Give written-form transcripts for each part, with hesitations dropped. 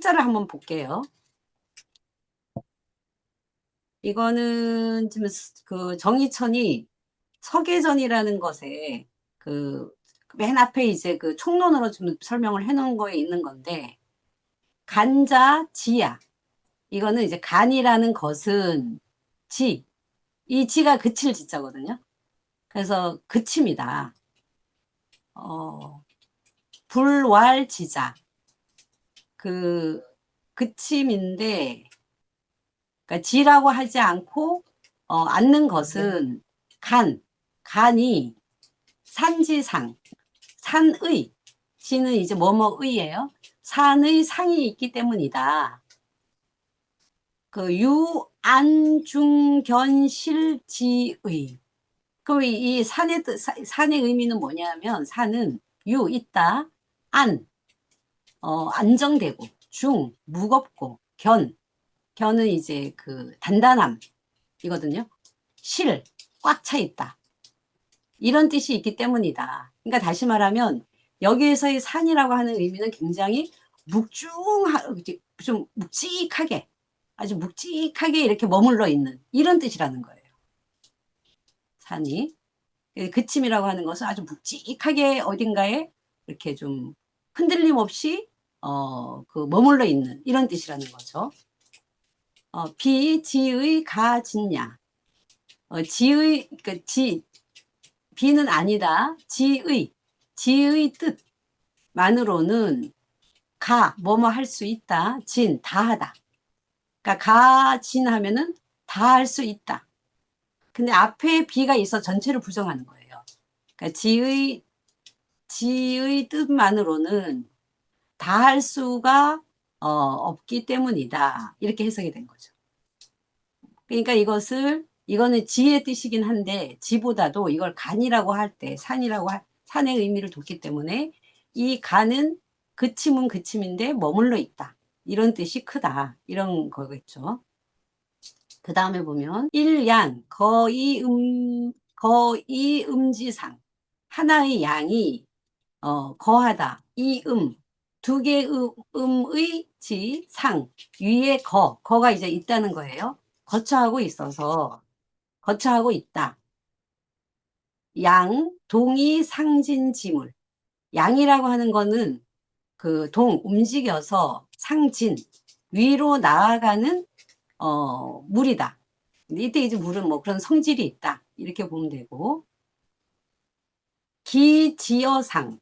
한자를 한번 볼게요. 이거는 지금 그 정의천이 서계전이라는 것에 그 맨 앞에 이제 그 총론으로 좀 설명을 해 놓은 거에 있는 건데, 간자 지야. 이거는 이제 간이라는 것은 지, 이 지가 그칠 지자거든요. 그래서 그침이다. 불왈지자. 그 그침인데, 그러니까 지라고 하지 않고 않는 것은 간이 산지상, 산의, 지는 이제 뭐뭐의예요. 산의 상이 있기 때문이다. 그 유안중견실지의. 그럼 이 산의 뜻, 산의 의미는 뭐냐면, 산은 있다, 안정되고, 무겁고, 견은 이제 그 단단함이거든요. 꽉 차 있다. 이런 뜻이 있기 때문이다. 그러니까 다시 말하면 여기에서의 산이라고 하는 의미는 굉장히 좀 묵직하게, 아주 묵직하게 이렇게 머물러 있는 이런 뜻이라는 거예요. 산이. 그침이라고 하는 것은 아주 묵직하게 어딘가에 이렇게 좀 흔들림 없이 머물러 있는 이런 뜻이라는 거죠. 비지의 가진야. 그러니까 비는 아니다. 지의 뜻만으로는 뭐뭐 할 수 있다. 다하다. 그러니까 가진하면은 다 할 수 있다. 근데 앞에 비가 있어 전체를 부정하는 거예요. 그러니까 지의 뜻만으로는 다 할 수가 없기 때문이다. 이렇게 해석이 된 거죠. 그러니까 이거는 지의 뜻이긴 한데, 지보다도 이걸 간이라고 할 때, 산의 의미를 뒀기 때문에, 이 간은 그침은 그침인데 머물러 있다. 이런 뜻이 크다. 이런 거겠죠. 그 다음에 보면, 일양, 거이음지상. 하나의 양이, 거하다. 두 개의 음의 위에 거가 이제 있다는 거예요. 거처하고 있다. 동이 상진지물. 양이라고 하는 거는 움직여서 위로 나아가는 물이다. 이때 이제 물은 뭐 그런 성질이 있다. 이렇게 보면 되고, 기지어상.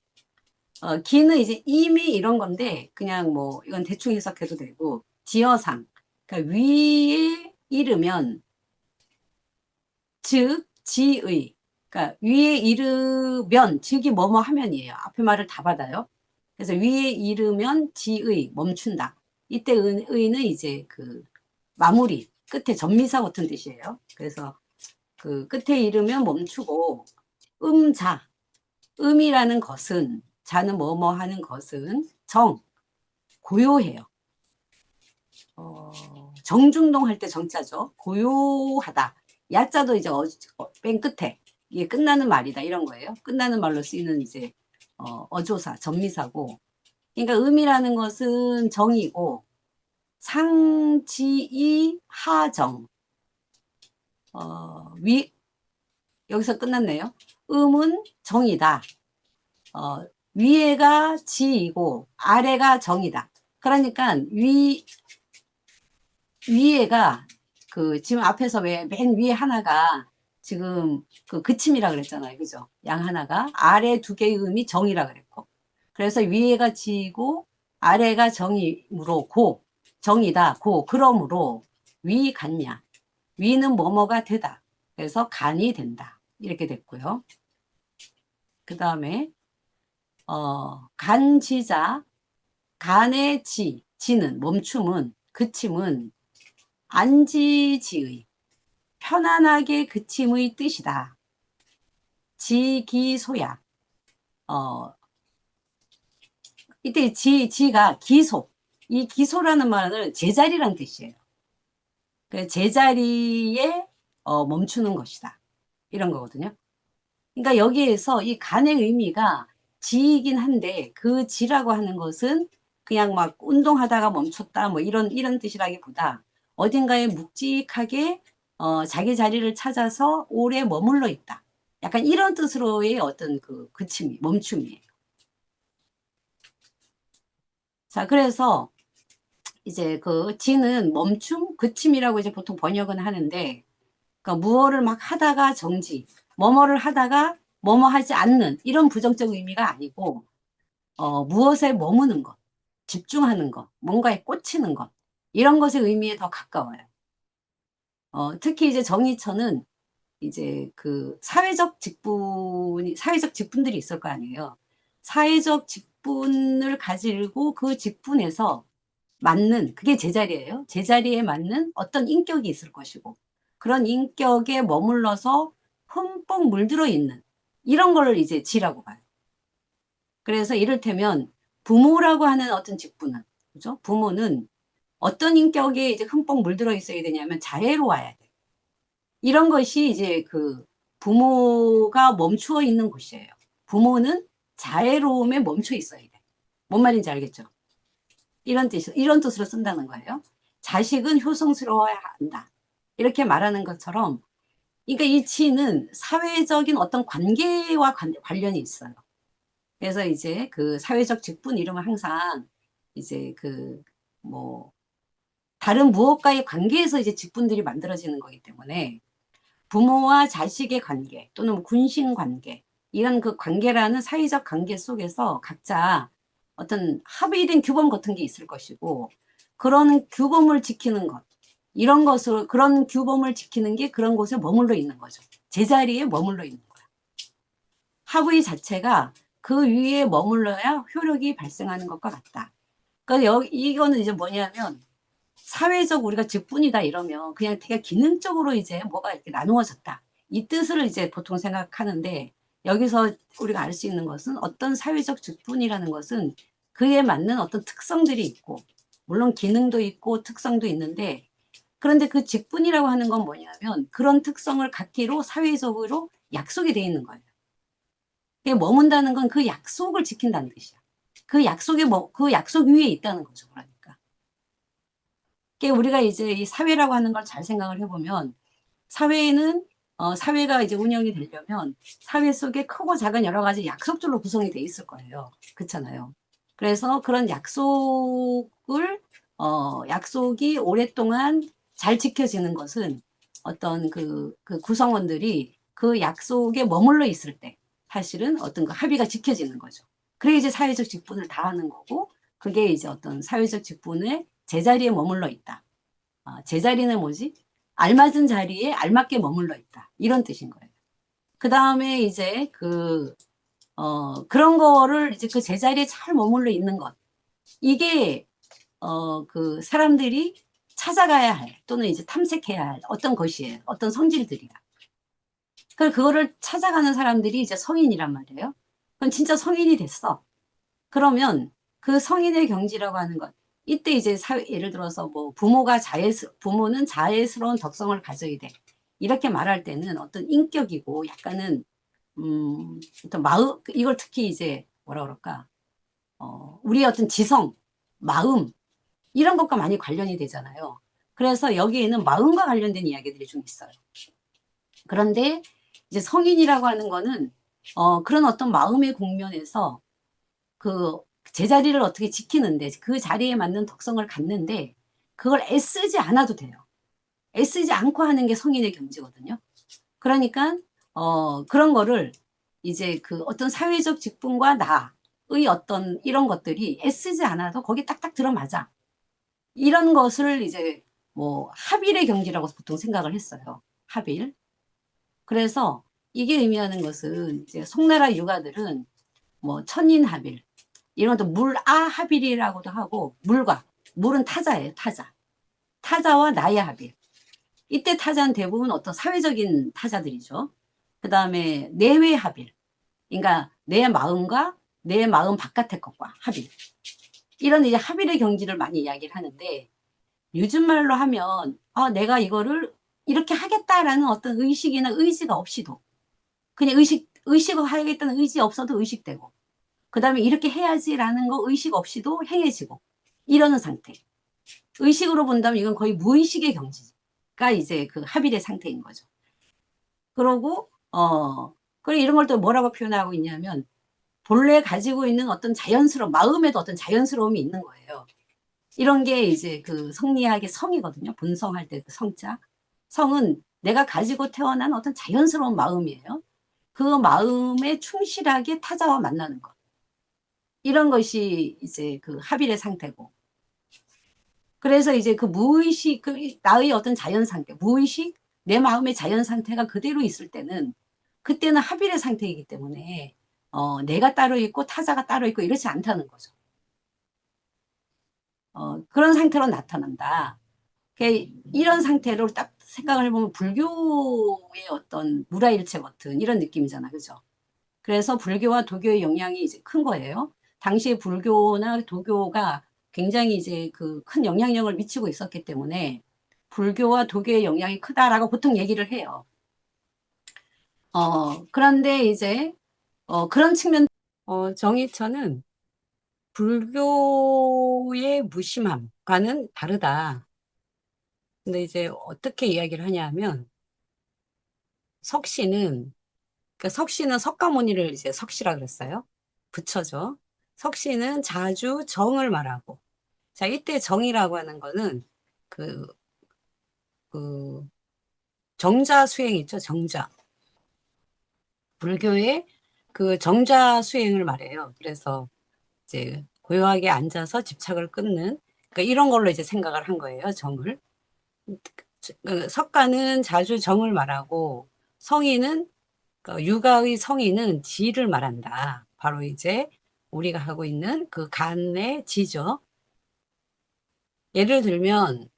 기는 이제 이미 이런 건데, 그냥 뭐 이건 대충 해석해도 되고, 지어상. 그러니까 위에 이르면, 즉 지의. 그러니까 위에 이르면, 즉이 뭐뭐 하면이에요. 앞에 말을 다 받아요. 그래서 위에 이르면 지의, 멈춘다. 이때 의는 이제 그 마무리, 끝에 전미사 같은 뜻이에요. 그래서 그 끝에 이르면 멈추고, 음이라는 것은, 자는 뭐뭐 하는 것은 고요해요. 정중동 할 때 정자죠. 고요하다. 야자도 이제 맨 끝에 이게 끝나는 말이다 이런 거예요. 끝나는 말로 쓰이는 이제 어조사, 전미사고. 그러니까 음이라는 것은 정이고, 상지이 하정. 여기서 끝났네요. 음은 정이다. 위에가 지이고 아래가 정이다. 그러니까 위에가 지금 앞에서 왜 맨 위에 하나가 지금 그침이라 그랬잖아요. 그죠? 양 하나가 아래 두 개의 음이 정이라 그랬고. 그래서 위에가 지이고 아래가 정이므로 정이다. 그러므로 간냐. 위는 뭐뭐가 되다. 그래서 간이 된다. 이렇게 됐고요. 그 다음에 간지자. 간의 지는 멈춤은, 그침은 안지지의, 편안하게 그침의 뜻이다. 지기소야. 이때 지가 기소. 이 기소라는 말은 제자리란 뜻이에요. 제자리에 멈추는 것이다. 이런 거거든요. 그러니까 여기에서 이 간의 의미가 지이긴 한데, 그 지라고 하는 것은 그냥 막 운동하다가 멈췄다 뭐 이런 뜻이라기보다 어딘가에 묵직하게 자기 자리를 찾아서 오래 머물러 있다. 약간 이런 뜻으로의 어떤 그 그침이 멈춤이에요. 자, 그래서 이제 그 지는 멈춤, 그침이라고 이제 보통 번역은 하는데, 그러니까 무엇을 막 하다가 정지, 뭐뭐를 하다가 뭐뭐 하지 않는 이런 부정적 의미가 아니고, 무엇에 머무는 것, 집중하는 것, 뭔가에 꽂히는 것, 이런 것의 의미에 더 가까워요. 특히 이제 정의처는 이제 그 사회적 직분들이 있을 거 아니에요. 사회적 직분을 가지고 그 직분에서 맞는, 그게 제자리예요. 제자리에 맞는 어떤 인격이 있을 것이고, 그런 인격에 머물러서 흠뻑 물들어 있는, 이런 걸 이제 지라고 봐요. 그래서 이를테면 부모라고 하는 어떤 직분은, 그죠? 부모는 어떤 인격에 이제 흠뻑 물들어 있어야 되냐면 자애로워야 돼. 이런 것이 이제 그 부모가 멈추어 있는 곳이에요. 부모는 자애로움에 멈춰 있어야 돼. 뭔 말인지 알겠죠? 이런 뜻으로 쓴다는 거예요. 자식은 효성스러워야 한다. 이렇게 말하는 것처럼, 그러니까 이 치는 사회적인 어떤 관계와 관련이 있어요. 그래서 이제 그 사회적 직분 이름은 항상 이제 그 뭐 다른 무엇과의 관계에서 이제 직분들이 만들어지는 거기 때문에 부모와 자식의 관계 또는 뭐 군신 관계 이런 그 관계라는 사회적 관계 속에서 각자 어떤 합의된 규범 같은 게 있을 것이고 그런 규범을 지키는 것 이런 것을 그런 규범을 지키는 게 그런 곳에 머물러 있는 거죠. 제자리에 머물러 있는 거예요. 합의 자체가 그 위에 머물러야 효력이 발생하는 것과 같다. 그러니까 이거는 이제 뭐냐면 사회적 우리가 직분이다 이러면 그냥 되게 기능적으로 이제 뭐가 이렇게 나누어졌다. 이 뜻을 이제 보통 생각하는데 여기서 우리가 알 수 있는 것은 어떤 사회적 직분이라는 것은 그에 맞는 어떤 특성들이 있고 물론 기능도 있고 특성도 있는데 그런데 그 직분이라고 하는 건 뭐냐면 그런 특성을 갖기로 사회적으로 약속이 돼 있는 거예요. 머문다는 건 그 약속을 지킨다는 뜻이야. 그 약속 위에 있다는 거죠. 그러니까. 우리가 이제 이 사회라고 하는 걸 잘 생각을 해보면 사회는 사회가 이제 운영이 되려면 사회 속에 크고 작은 여러 가지 약속들로 구성이 돼 있을 거예요. 그렇잖아요. 그래서 그런 약속이 오랫동안 잘 지켜지는 것은 어떤 그 구성원들이 그 약속에 머물러 있을 때 사실은 어떤 그 합의가 지켜지는 거죠. 그래 이제 사회적 직분을 다하는 거고 그게 이제 어떤 사회적 직분의 제자리에 머물러 있다. 제자리는 뭐지? 알맞은 자리에 알맞게 머물러 있다. 이런 뜻인 거예요. 그 다음에 이제 그런 거를 이제 그 제자리에 잘 머물러 있는 것. 이게, 그 사람들이 찾아가야 할 또는 이제 탐색해야 할 어떤 것이에요. 어떤 성질들이야. 그거를 찾아가는 사람들이 이제 성인이란 말이에요. 그럼 진짜 성인이 됐어. 그러면 그 성인의 경지라고 하는 것. 이때 이제 예를 들어서 뭐 부모는 자애스러운 덕성을 가져야 돼. 이렇게 말할 때는 어떤 인격이고 약간은, 어떤 이걸 특히 이제 뭐라 그럴까. 우리의 어떤 지성, 마음, 이런 것과 많이 관련이 되잖아요. 그래서 여기에는 마음과 관련된 이야기들이 좀 있어요. 그런데 이제 성인이라고 하는 거는, 그런 어떤 마음의 국면에서 그 제자리를 어떻게 지키는데 그 자리에 맞는 덕성을 갖는데 그걸 애쓰지 않아도 돼요. 애쓰지 않고 하는 게 성인의 경지거든요. 그러니까 그런 거를 이제 그 어떤 사회적 직분과 나의 어떤 이런 것들이 애쓰지 않아도 거기 딱딱 들어맞아. 이런 것을 이제 뭐 합일의 경지라고 보통 생각을 했어요. 합일. 그래서 이게 의미하는 것은 이제 송나라 유가들은 뭐 천인합일 이런 것도 물아합일이라고도 하고 물은 타자예요. 타자와 나의 합일. 이때 타자는 대부분 어떤 사회적인 타자들이죠. 그 다음에 내외 합일. 그러니까 내 마음과 내 마음 바깥의 것과 합일. 이런 이제 합일의 경지를 많이 이야기를 하는데 요즘 말로 하면 내가 이거를 이렇게 하겠다라는 어떤 의식이나 의지가 없이도 그냥 의식을 하겠다는 의지 없어도 의식되고 그 다음에 이렇게 해야지라는 거 의식 없이도 행해지고 이러는 상태. 의식으로 본다면 이건 거의 무의식의 경지가 이제 그 합일의 상태인 거죠. 그러고 그리고 이런 걸 또 뭐라고 표현하고 있냐면 본래 가지고 있는 어떤 자연스러운 마음에도 어떤 자연스러움이 있는 거예요. 이런 게 이제 그 성리학의 성이거든요. 본성할 때 그 성자. 성은 내가 가지고 태어난 어떤 자연스러운 마음이에요. 그 마음에 충실하게 타자와 만나는 것. 이런 것이 이제 그 합일의 상태고. 그래서 이제 그 무의식, 그 나의 어떤 자연 상태, 무의식, 내 마음의 자연 상태가 그대로 있을 때는 그때는 합일의 상태이기 때문에 내가 따로 있고 타자가 따로 있고 이렇지 않다는 거죠. 그런 상태로 나타난다. 이런 상태로 딱 생각을 해보면 불교의 어떤 무라일체 같은 이런 느낌이잖아. 그죠? 그래서 불교와 도교의 영향이 이제 큰 거예요. 당시에 불교나 도교가 굉장히 이제 그 큰 영향력을 미치고 있었기 때문에 불교와 도교의 영향이 크다라고 보통 얘기를 해요. 그런데 이제, 그런 측면, 정의처는 불교의 무심함과는 다르다. 근데 이제 어떻게 이야기를 하냐면, 석씨는, 그러니까 석씨는 석가모니를 이제 석씨라 그랬어요. 부처죠. 석씨는 자주 정을 말하고, 자, 이때 정이라고 하는 거는 그, 그, 정자 수행 있죠, 정자. 불교의 그 정자 수행을 말해요. 그래서 이제 고요하게 앉아서 집착을 끊는, 그러니까 이런 걸로 이제 생각을 한 거예요, 정을. 석가는 자주 정을 말하고, 성인은, 육아의 성인은 지를 말한다. 바로 이제 우리가 하고 있는 그 간의 지죠. 예를 들면,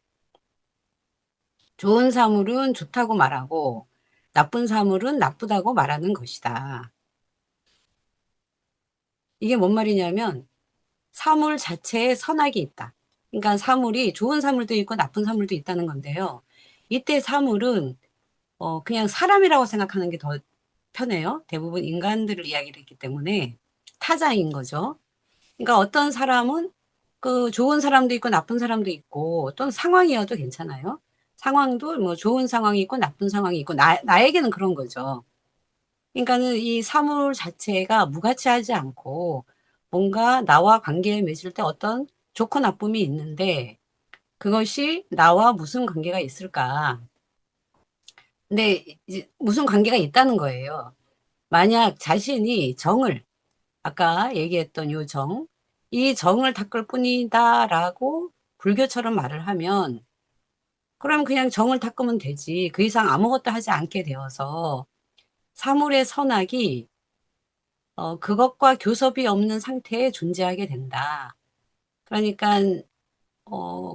좋은 사물은 좋다고 말하고 나쁜 사물은 나쁘다고 말하는 것이다. 이게 뭔 말이냐면 사물 자체에 선악이 있다. 그러니까 사물이 좋은 사물도 있고 나쁜 사물도 있다는 건데요. 이때 사물은 그냥 사람이라고 생각하는 게 더 편해요. 대부분 인간들을 이야기를 했기 때문에 타자인 거죠. 그러니까 어떤 사람은 그 좋은 사람도 있고 나쁜 사람도 있고 어떤 상황이어도 괜찮아요. 상황도 뭐 좋은 상황이 있고 나쁜 상황이 있고 나에게는 그런 거죠. 그러니까는 이 사물 자체가 무가치하지 않고 뭔가 나와 관계에 맺을 때 어떤 좋고 나쁨이 있는데 그것이 나와 무슨 관계가 있을까? 근데 이제 무슨 관계가 있다는 거예요. 만약 자신이 정을 아까 얘기했던 요 정, 이 정을 닦을 뿐이다라고 불교처럼 말을 하면 그럼 그냥 정을 닦으면 되지. 그 이상 아무것도 하지 않게 되어서 사물의 선악이 그것과 교섭이 없는 상태에 존재하게 된다. 그러니까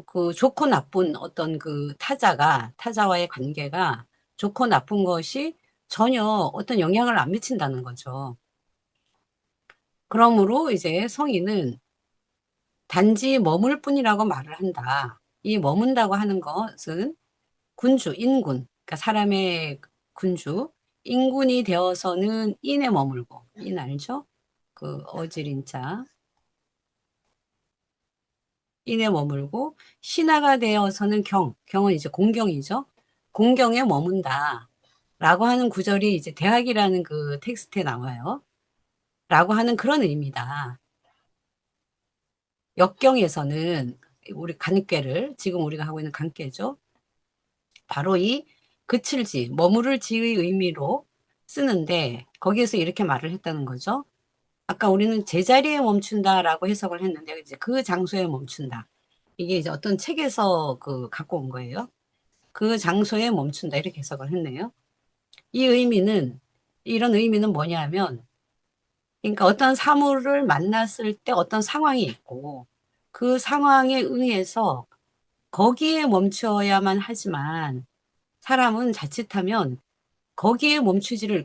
그 좋고 나쁜 어떤 그 타자와의 관계가 좋고 나쁜 것이 전혀 어떤 영향을 안 미친다는 거죠. 그러므로 이제 성인은 단지 머물 뿐이라고 말을 한다. 이 머문다고 하는 것은 군주, 인군, 그러니까 사람의 군주, 인군이 되어서는 인에 머물고, 인 알죠? 그 어지린자, 인에 머물고, 신하가 되어서는 경은 이제 공경이죠. 공경에 머문다. 라고 하는 구절이 이제 대학이라는 그 텍스트에 나와요. 라고 하는 그런 의미다. 역경에서는 우리 간괴를, 지금 우리가 하고 있는 간괴죠. 바로 이 그칠지, 머무를지의 의미로 쓰는데 거기에서 이렇게 말을 했다는 거죠. 아까 우리는 제자리에 멈춘다라고 해석을 했는데 이제 그 장소에 멈춘다. 이게 이제 어떤 책에서 그 갖고 온 거예요. 그 장소에 멈춘다 이렇게 해석을 했네요. 이 의미는 이런 의미는 뭐냐면 그러니까 어떤 사물을 만났을 때 어떤 상황이 있고 그 상황에 의해서 거기에 멈춰야만 하지만 사람은 자칫하면 거기에 머무르지를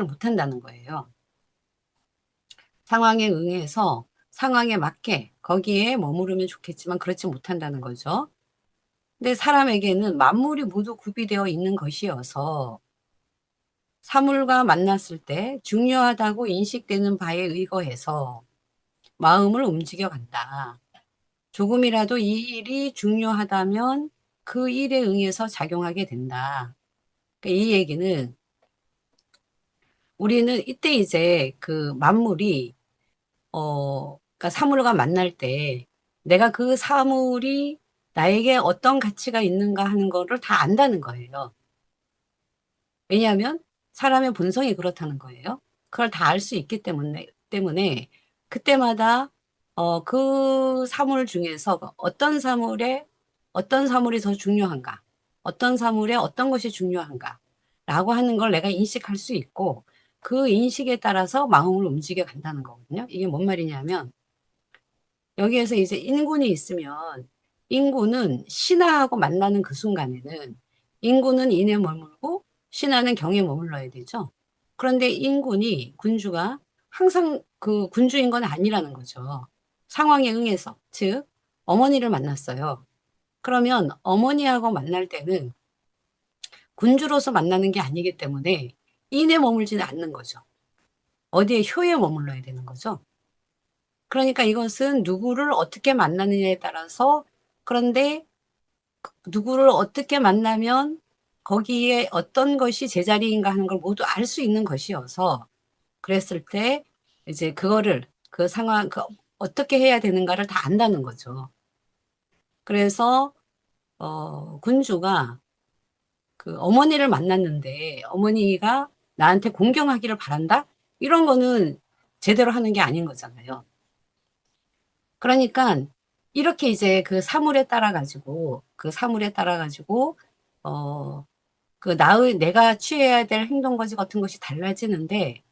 못한다는 거예요. 상황에 응해서 상황에 맞게 거기에 머무르면 좋겠지만 그렇지 못한다는 거죠. 근데 사람에게는 만물이 모두 구비되어 있는 것이어서 사물과 만났을 때 중요하다고 인식되는 바에 의거해서 마음을 움직여 간다. 조금이라도 이 일이 중요하다면 그 일에 응해서 작용하게 된다. 그러니까 이 얘기는 우리는 이때 이제 그 만물이 그러니까 사물과 만날 때 내가 그 사물이 나에게 어떤 가치가 있는가 하는 거를 다 안다는 거예요. 왜냐하면 사람의 본성이 그렇다는 거예요. 그걸 다 알 수 있기 때문에 그때마다 그 사물 중에서 어떤 사물이 더 중요한가, 어떤 사물에 어떤 것이 중요한가, 라고 하는 걸 내가 인식할 수 있고 그 인식에 따라서 마음을 움직여 간다는 거거든요. 이게 뭔 말이냐면 여기에서 이제 인군이 있으면 인군은 신하하고 만나는 그 순간에는 인군은 인에 머물고 신하는 경에 머물러야 되죠. 그런데 인군이 군주가 항상 그 군주인 건 아니라는 거죠. 상황에 응해서 즉 어머니를 만났어요. 그러면 어머니하고 만날 때는 군주로서 만나는 게 아니기 때문에 인에 머물지는 않는 거죠. 어디에 효에 머물러야 되는 거죠. 그러니까 이것은 누구를 어떻게 만나느냐에 따라서 그런데 누구를 어떻게 만나면 거기에 어떤 것이 제자리인가 하는 걸 모두 알 수 있는 것이어서 그랬을 때 이제 그거를 그 상황 어떻게 해야 되는가를 다 안다는 거죠. 그래서 군주가 그 어머니를 만났는데 어머니가 나한테 공경하기를 바란다? 이런 거는 제대로 하는 게 아닌 거잖아요. 그러니까 이렇게 이제 그 사물에 따라 가지고 어 그 나의 내가 취해야 될 행동 거지 같은 것이 달라지는데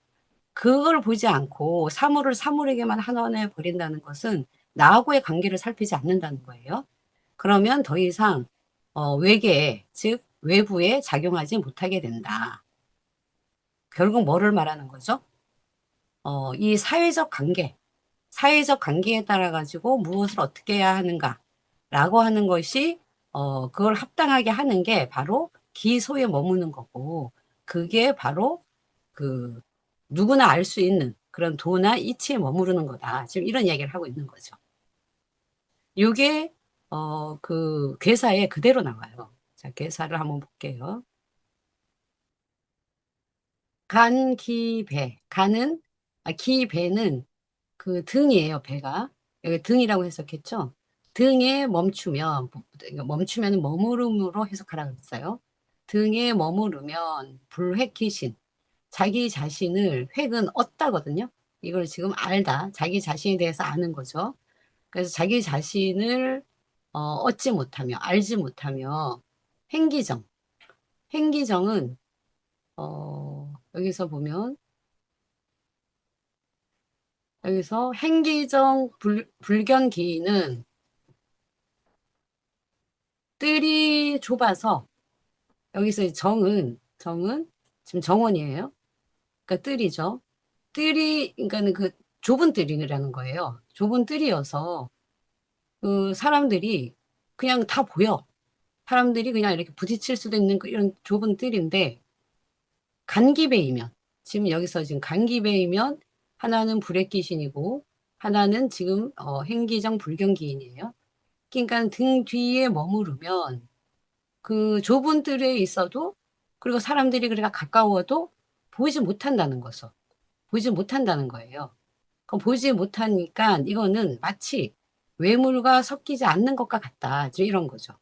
그걸 보지 않고 사물을 사물에게만 한원해 버린다는 것은 나하고의 관계를 살피지 않는다는 거예요. 그러면 더 이상 외계에 즉 외부에 작용하지 못하게 된다. 결국 뭐를 말하는 거죠? 이 사회적 관계에 따라 가지고 무엇을 어떻게 해야 하는가라고 하는 것이 그걸 합당하게 하는 게 바로 기소에 머무는 거고 그게 바로 그 누구나 알 수 있는 그런 도나 이치에 머무르는 거다. 지금 이런 이야기를 하고 있는 거죠. 이게 그 괴사에 그대로 나와요. 자, 괴사를 한번 볼게요. 간, 기, 배. 기배는 그 등이에요, 배가. 여기 등이라고 해석했죠? 등에 멈추면 머무름으로 해석하라고 했어요. 등에 머무르면 불획기신, 자기 자신을 획은 얻다거든요. 이걸 지금 알다. 자기 자신에 대해서 아는 거죠. 그래서 자기 자신을 얻지 못하며, 알지 못하며, 행기정. 행기정은, 여기서 보면, 여기서 행기정 불견기는 뜰이 좁아서 여기서 정은 지금 정원이에요. 그러니까 뜰이죠. 뜰이 그러니까는 그 좁은 뜰이라는 거예요. 좁은 뜰이어서 그 사람들이 그냥 다 보여. 사람들이 그냥 이렇게 부딪힐 수도 있는 이런 좁은 뜰인데 간기배이면 지금 여기서 지금 간기배이면 하나는 불의 귀신이고 하나는 지금 행기정 불경기인이에요. 그러니까 등 뒤에 머무르면 그 좁은 뜰에 있어도 그리고 사람들이 그래가 가까워도 보지 못한다는 거죠. 보지 못한다는 거예요. 그럼 보지 못하니까 이거는 마치 외물과 섞이지 않는 것과 같다. 이제 이런 거죠.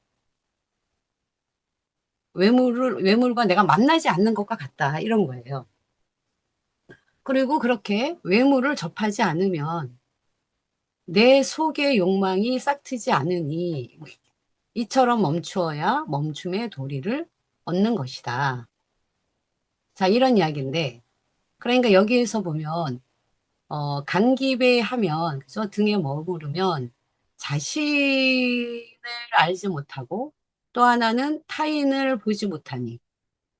외물과 내가 만나지 않는 것과 같다. 이런 거예요. 그리고 그렇게 외물을 접하지 않으면 내 속의 욕망이 싹트지 않으니 이처럼 멈추어야 멈춤의 도리를 얻는 것이다. 자, 이런 이야기인데, 그러니까 여기에서 보면, 간기배하면, 그죠? 등에 머무르면 자신을 알지 못하고 또 하나는 타인을 보지 못하니,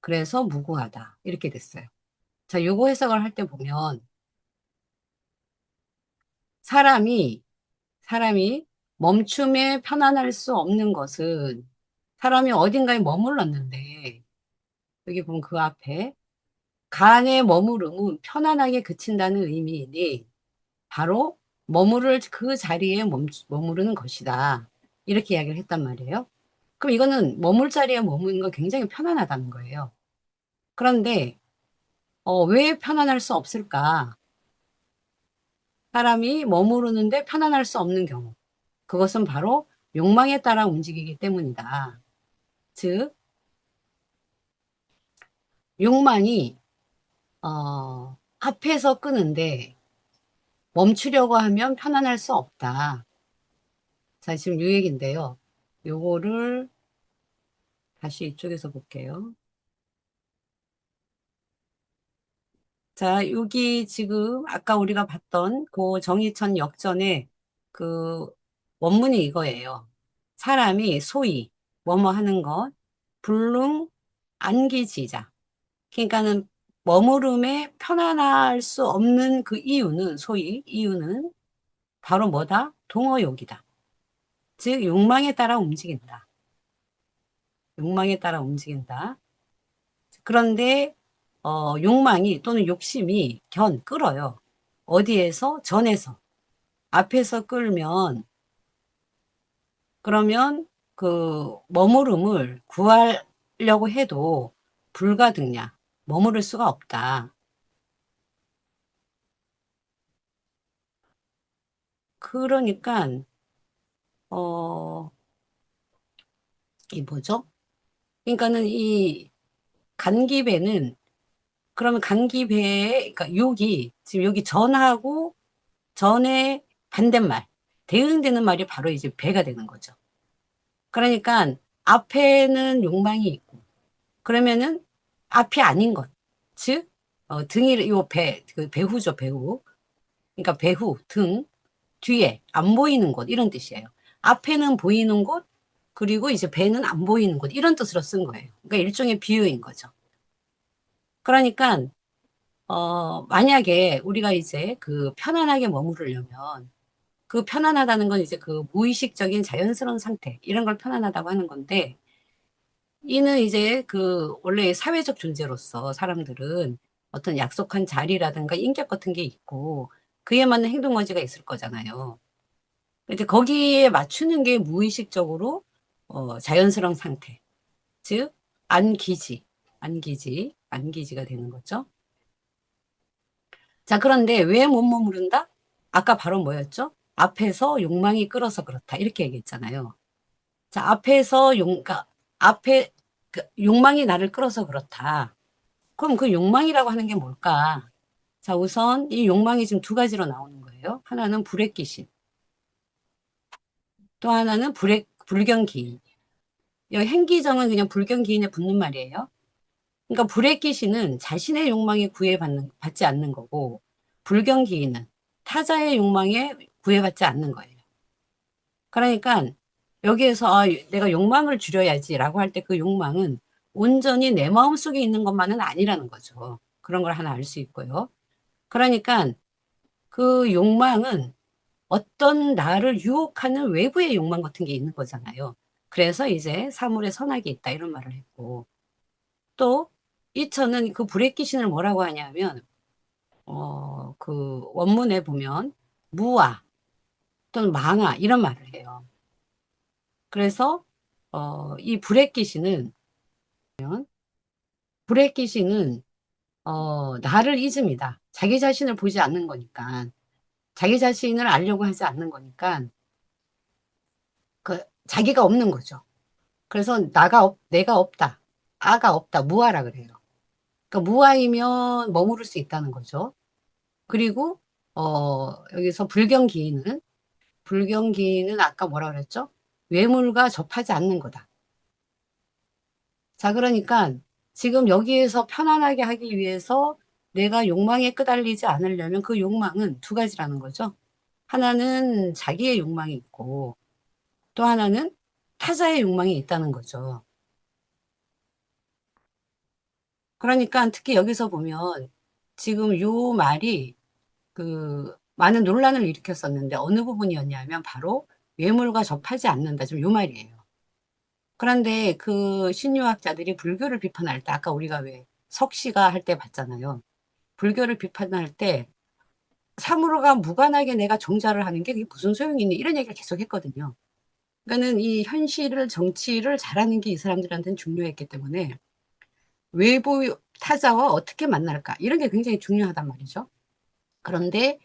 그래서 무고하다. 이렇게 됐어요. 자, 요거 해석을 할 때 보면, 사람이, 사람이 멈춤에 편안할 수 없는 것은 사람이 어딘가에 머물렀는데, 여기 보면 그 앞에 간의 머무름은 편안하게 그친다는 의미이니 바로 머무를 그 자리에 머무르는 것이다. 이렇게 이야기를 했단 말이에요. 그럼 이거는 머물 자리에 머무는 건 굉장히 편안하다는 거예요. 그런데 왜 편안할 수 없을까? 사람이 머무르는데 편안할 수 없는 경우. 그것은 바로 욕망에 따라 움직이기 때문이다. 즉, 욕망이 앞에서 끄는데 멈추려고 하면 편안할 수 없다. 자, 지금 요 얘기인데요. 요거를 다시 이쪽에서 볼게요. 자, 여기 지금 아까 우리가 봤던 그 정의천 역전의 그 원문이 이거예요. 사람이 소위 뭐뭐 하는 것, 불능 안기지자. 그러니까는 머무름에 편안할 수 없는 그 이유는 소위 이유는 바로 뭐다? 동어욕이다. 즉 욕망에 따라 움직인다. 욕망에 따라 움직인다. 그런데 욕망이 또는 욕심이 끌어요. 어디에서? 전에서. 앞에서 끌면 그러면 그 머무름을 구하려고 해도 불가득냐. 머무를 수가 없다. 그러니까 어, 이 뭐죠? 그러니까는 이 간기배는 그러면 간기배의 그러니까 욕이 지금 여기 전하고 전에 반대말 대응되는 말이 바로 이제 배가 되는 거죠. 그러니까 앞에는 욕망이 있고 그러면은 앞이 아닌 것, 즉 등이 요 그 배후죠 배후. 그러니까 배후 등 뒤에 안 보이는 곳 이런 뜻이에요. 앞에는 보이는 곳 그리고 이제 배는 안 보이는 곳 이런 뜻으로 쓴 거예요. 그러니까 일종의 비유인 거죠. 그러니까 만약에 우리가 이제 그 편안하게 머무르려면 그 편안하다는 건 이제 그 무의식적인 자연스러운 상태 이런 걸 편안하다고 하는 건데 이는 이제 그 원래 사회적 존재로서 사람들은 어떤 약속한 자리라든가 인격 같은 게 있고 그에 맞는 행동 거지가 있을 거잖아요. 이제 거기에 맞추는 게 무의식적으로 자연스러운 상태. 즉 안기지, 안기지가 되는 거죠. 자, 그런데 왜 못 머무른다? 아까 바로 뭐였죠? 앞에서 욕망이 끌어서 그렇다. 이렇게 얘기했잖아요. 자, 그러니까 앞에 그 욕망이 나를 끌어서 그렇다. 그럼 그 욕망이라고 하는 게 뭘까? 자, 우선 이 욕망이 지금 두 가지로 나오는 거예요. 하나는 불의 귀신, 또 하나는 불경기인. 이 행기정은 그냥 불경기인에 붙는 말이에요. 그러니까 불의 귀신은 자신의 욕망에 받지 않는 거고, 불경기인은 타자의 욕망에 구애받지 않는 거예요. 그러니까 여기에서 내가 욕망을 줄여야지라고 할 때 그 욕망은 온전히 내 마음속에 있는 것만은 아니라는 거죠. 그런 걸 하나 알 수 있고요. 그러니까 그 욕망은 어떤 나를 유혹하는 외부의 욕망 같은 게 있는 거잖아요. 그래서 이제 사물에 선악이 있다 이런 말을 했고 또 이처는 그 불의 귀신을 뭐라고 하냐면 그 원문에 보면 무아 또는 망아 이런 말을 해요. 그래서 이 불의 귀신은 나를 잊습니다. 자기 자신을 보지 않는 거니까 자기 자신을 알려고 하지 않는 거니까 그 자기가 없는 거죠. 그래서 내가 없다. 아가 없다. 무아라 그래요. 그러니까 무아이면 머무를 수 있다는 거죠. 그리고 여기서 불경기는 아까 뭐라 그랬죠? 외물과 접하지 않는 거다. 자, 그러니까 지금 여기에서 편안하게 하기 위해서 내가 욕망에 끄달리지 않으려면 그 욕망은 두 가지라는 거죠. 하나는 자기의 욕망이 있고 또 하나는 타자의 욕망이 있다는 거죠. 그러니까 특히 여기서 보면 지금 요 말이 그 많은 논란을 일으켰었는데 어느 부분이었냐면 바로 외물과 접하지 않는다. 지금 요 말이에요. 그런데 그 신유학자들이 불교를 비판할 때 아까 우리가 왜 석씨가 할 때 봤잖아요. 불교를 비판할 때 사물과 무관하게 내가 정자를 하는 게 그게 무슨 소용이 있니? 이런 얘기를 계속 했거든요. 그러니까는 이 현실을, 정치를 잘하는 게 이 사람들한테는 중요했기 때문에 외부 타자와 어떻게 만날까? 이런 게 굉장히 중요하단 말이죠. 그런데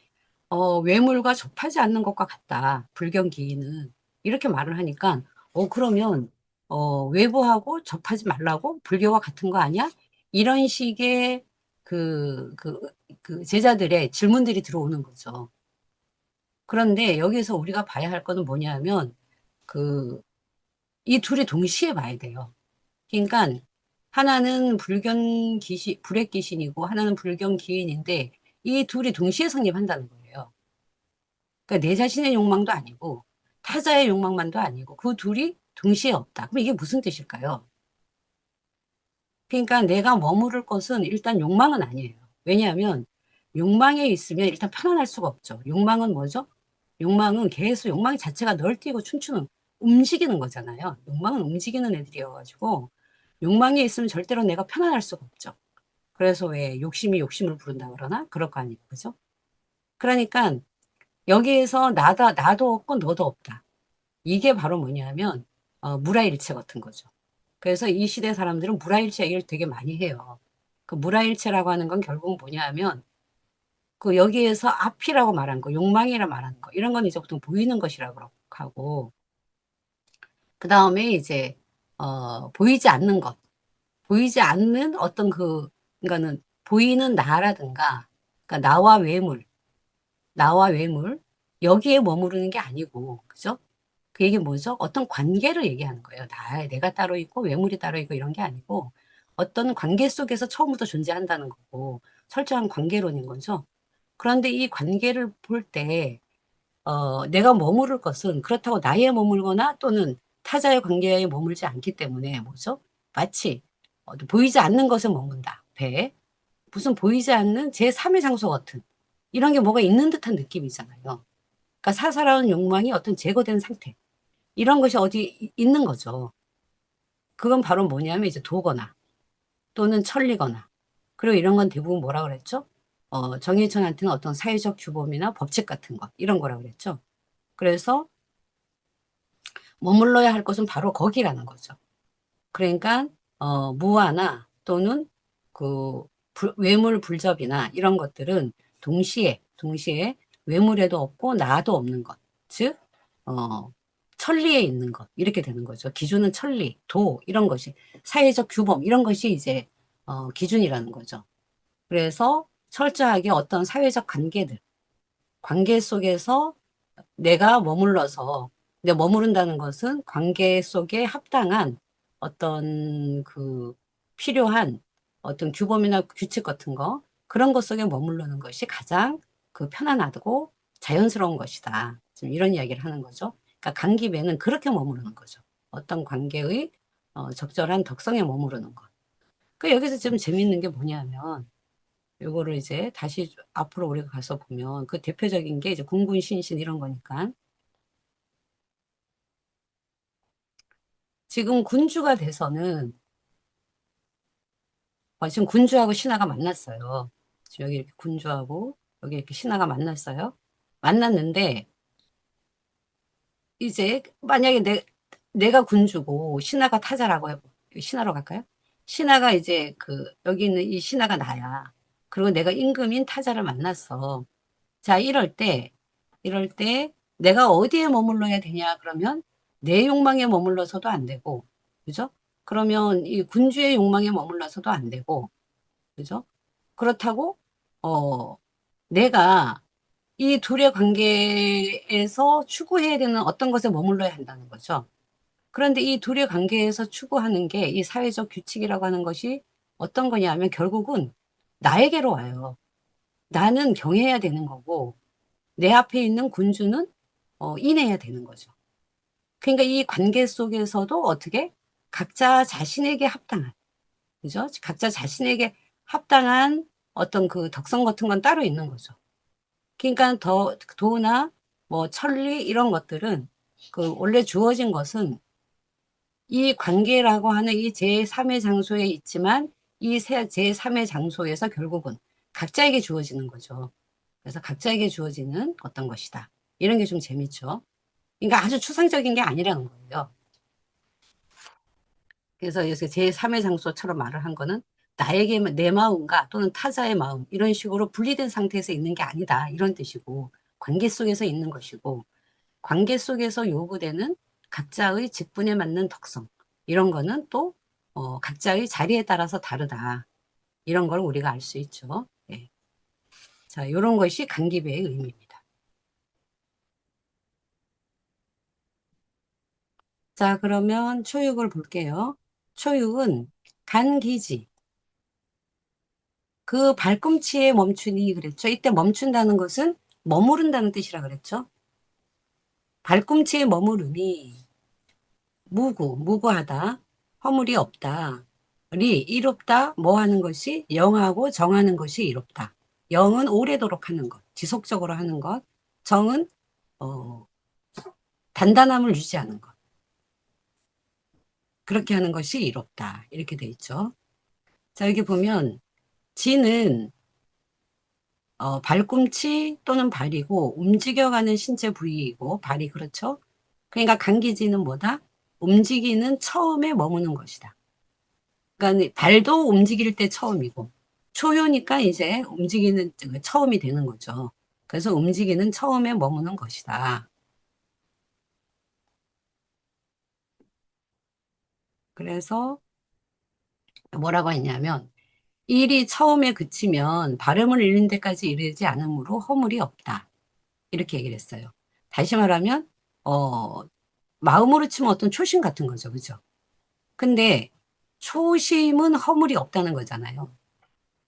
외물과 접하지 않는 것과 같다. 불경기인은. 이렇게 말을 하니까 그러면 외부하고 접하지 말라고? 불교와 같은 거 아니야? 이런 식의 그 제자들의 질문들이 들어오는 거죠. 그런데 여기서 우리가 봐야 할 거는 뭐냐면 이 둘이 동시에 봐야 돼요. 그러니까 하나는 불의 귀신이고 하나는 불경 기인인데 이 둘이 동시에 성립한다는 거예요. 그러니까 내 자신의 욕망도 아니고 타자의 욕망만도 아니고 그 둘이 동시에 없다. 그럼 이게 무슨 뜻일까요? 그러니까 내가 머무를 것은 일단 욕망은 아니에요. 왜냐하면 욕망에 있으면 일단 편안할 수가 없죠. 욕망은 뭐죠? 욕망은 계속 욕망 자체가 널뛰고 춤추는 움직이는 거잖아요. 욕망은 움직이는 애들이어가지고 욕망에 있으면 절대로 내가 편안할 수가 없죠. 그래서 왜 욕심이 욕심을 부른다 그러나? 그럴 거 아니에요. 그죠? 그러니까 여기에서 나도 없고 너도 없다. 이게 바로 뭐냐면 무라일체 같은 거죠. 그래서 이 시대 사람들은 무라일체 얘기를 되게 많이 해요. 그 무라일체라고 하는 건 결국 뭐냐 하면 그 여기에서 앞이라고 말한 거, 욕망이라 말하는 거, 이런 건 이제 보통 보이는 것이라고 하고, 그 다음에 이제, 보이지 않는 것, 보이지 않는 어떤 그러니까는 보이는 나라든가, 그러니까 나와 외물, 여기에 머무르는 게 아니고, 그죠? 그 얘기 뭐죠? 어떤 관계를 얘기하는 거예요. 내가 따로 있고 외물이 따로 있고 이런 게 아니고 어떤 관계 속에서 처음부터 존재한다는 거고 철저한 관계론인 거죠. 그런데 이 관계를 볼 때, 내가 머무를 것은 그렇다고 나에 머물거나 또는 타자의 관계에 머물지 않기 때문에 뭐죠? 마치 보이지 않는 것에 머문다. 배. 무슨 보이지 않는 제3의 장소 같은 이런 게 뭐가 있는 듯한 느낌이잖아요. 그러니까 사사로운 욕망이 어떤 제거된 상태. 이런 것이 어디 있는 거죠. 그건 바로 뭐냐면 이제 도거나 또는 천리거나 그리고 이런 건 대부분 뭐라 그랬죠? 정해천한테는 어떤 사회적 규범이나 법칙 같은 것 이런 거라 그랬죠. 그래서 머물러야 할 것은 바로 거기라는 거죠. 그러니까 무아나 또는 외물 불접이나 이런 것들은 동시에 외물에도 없고 나도 없는 것, 즉 천리에 있는 것 이렇게 되는 거죠. 기준은 천리, 도 이런 것이 사회적 규범 이런 것이 이제 기준이라는 거죠. 그래서 철저하게 어떤 사회적 관계 속에서 내가 머물러서 내 머무른다는 것은 관계 속에 합당한 어떤 필요한 어떤 규범이나 규칙 같은 거 그런 것 속에 머무르는 것이 가장 편안하고 자연스러운 것이다. 지금 이런 이야기를 하는 거죠. 그러니까 간기배는 그렇게 머무르는 거죠. 어떤 관계의 적절한 덕성에 머무르는 것. 그 여기서 좀 재밌는 게 뭐냐면 요거를 이제 다시 앞으로 우리가 가서 보면 그 대표적인 게 이제 군군 신신 이런 거니까 지금 군주가 돼서는 지금 군주하고 신하가 만났어요. 지금 여기 이렇게 군주하고 여기 이렇게 신하가 만났어요. 만났는데 이제 만약에 내가 군주고 신하가 타자라고 해보 신하로 갈까요? 신하가 이제 여기 있는 이 신하가 나야. 그리고 내가 임금인 타자를 만났어. 자, 이럴 때 내가 어디에 머물러야 되냐 그러면 내 욕망에 머물러서도 안 되고, 그죠? 그러면 이 군주의 욕망에 머물러서도 안 되고, 그죠? 그렇다고 내가 이 둘의 관계에서 추구해야 되는 어떤 것에 머물러야 한다는 거죠. 그런데 이 둘의 관계에서 추구하는 게 이 사회적 규칙이라고 하는 것이 어떤 거냐면 결국은 나에게로 와요. 나는 경해야 되는 거고 내 앞에 있는 군주는 인해야 되는 거죠. 그러니까 이 관계 속에서도 어떻게 각자 자신에게 합당한, 그죠? 각자 자신에게 합당한 어떤 덕성 같은 건 따로 있는 거죠. 그러니까 도나 뭐 천리 이런 것들은 원래 주어진 것은 이 관계라고 하는 이 제3의 장소에 있지만 이 제3의 장소에서 결국은 각자에게 주어지는 거죠. 그래서 각자에게 주어지는 어떤 것이다. 이런 게 좀 재밌죠. 그러니까 아주 추상적인 게 아니라는 거예요. 그래서 여기서 제3의 장소처럼 말을 한 거는 나에게 내 마음과 또는 타자의 마음 이런 식으로 분리된 상태에서 있는 게 아니다. 이런 뜻이고 관계 속에서 있는 것이고 관계 속에서 요구되는 각자의 직분에 맞는 덕성 이런 거는 또 각자의 자리에 따라서 다르다. 이런 걸 우리가 알 수 있죠. 네. 자, 이런 것이 간기배의 의미입니다. 자, 그러면 초육을 볼게요. 초육은 간기지. 그 발꿈치에 멈추니 그랬죠. 이때 멈춘다는 것은 머무른다는 뜻이라 그랬죠. 발꿈치에 머무르니 무구하다, 허물이 없다, 이롭다, 뭐 하는 것이 영하고 정하는 것이 이롭다. 영은 오래도록 하는 것, 지속적으로 하는 것, 정은 어, 단단함을 유지하는 것. 그렇게 하는 것이 이롭다. 이렇게 돼 있죠. 자, 여기 보면 지는 발꿈치 또는 발이고 움직여가는 신체 부위이고 발이 그렇죠. 그러니까 간기지는 뭐다? 움직이는 처음에 머무는 것이다. 그러니까 발도 움직일 때 처음이고 초효니까 이제 움직이는 처음이 되는 거죠. 그래서 움직이는 처음에 머무는 것이다. 그래서 뭐라고 했냐면 일이 처음에 그치면 발음을 잃는 데까지 이르지 않으므로 허물이 없다. 이렇게 얘기를 했어요. 다시 말하면 어, 마음으로 치면 어떤 초심 같은 거죠. 그죠? 근데 초심은 허물이 없다는 거잖아요.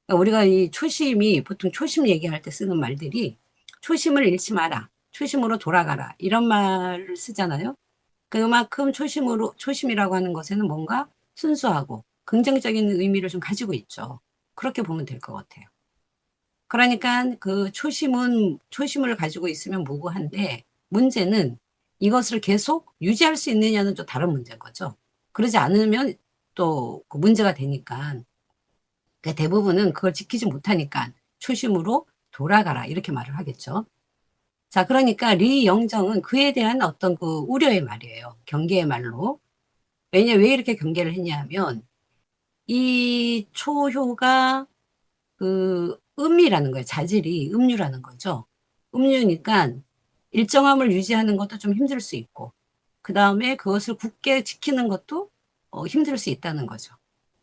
그러니까 우리가 이 초심이 보통 초심 얘기할 때 쓰는 말들이 초심을 잃지 마라. 초심으로 돌아가라. 이런 말을 쓰잖아요. 그만큼 초심이라고 하는 것에는 뭔가 순수하고 긍정적인 의미를 좀 가지고 있죠. 그렇게 보면 될 것 같아요. 그러니까 그 초심을 가지고 있으면 무구한데 문제는 이것을 계속 유지할 수 있느냐는 좀 다른 문제인 거죠. 그러지 않으면 또그 문제가 되니까 그러니까 대부분은 그걸 지키지 못하니까 초심으로 돌아가라 이렇게 말을 하겠죠. 자, 그러니까 리영정은 그에 대한 어떤 그 우려의 말이에요. 경계의 말로. 왜 이렇게 경계를 했냐면 이 초효가 그 음이라는 거예요. 자질이 음유라는 거죠. 음유니까 일정함을 유지하는 것도 좀 힘들 수 있고 그 다음에 그것을 굳게 지키는 것도 힘들 수 있다는 거죠.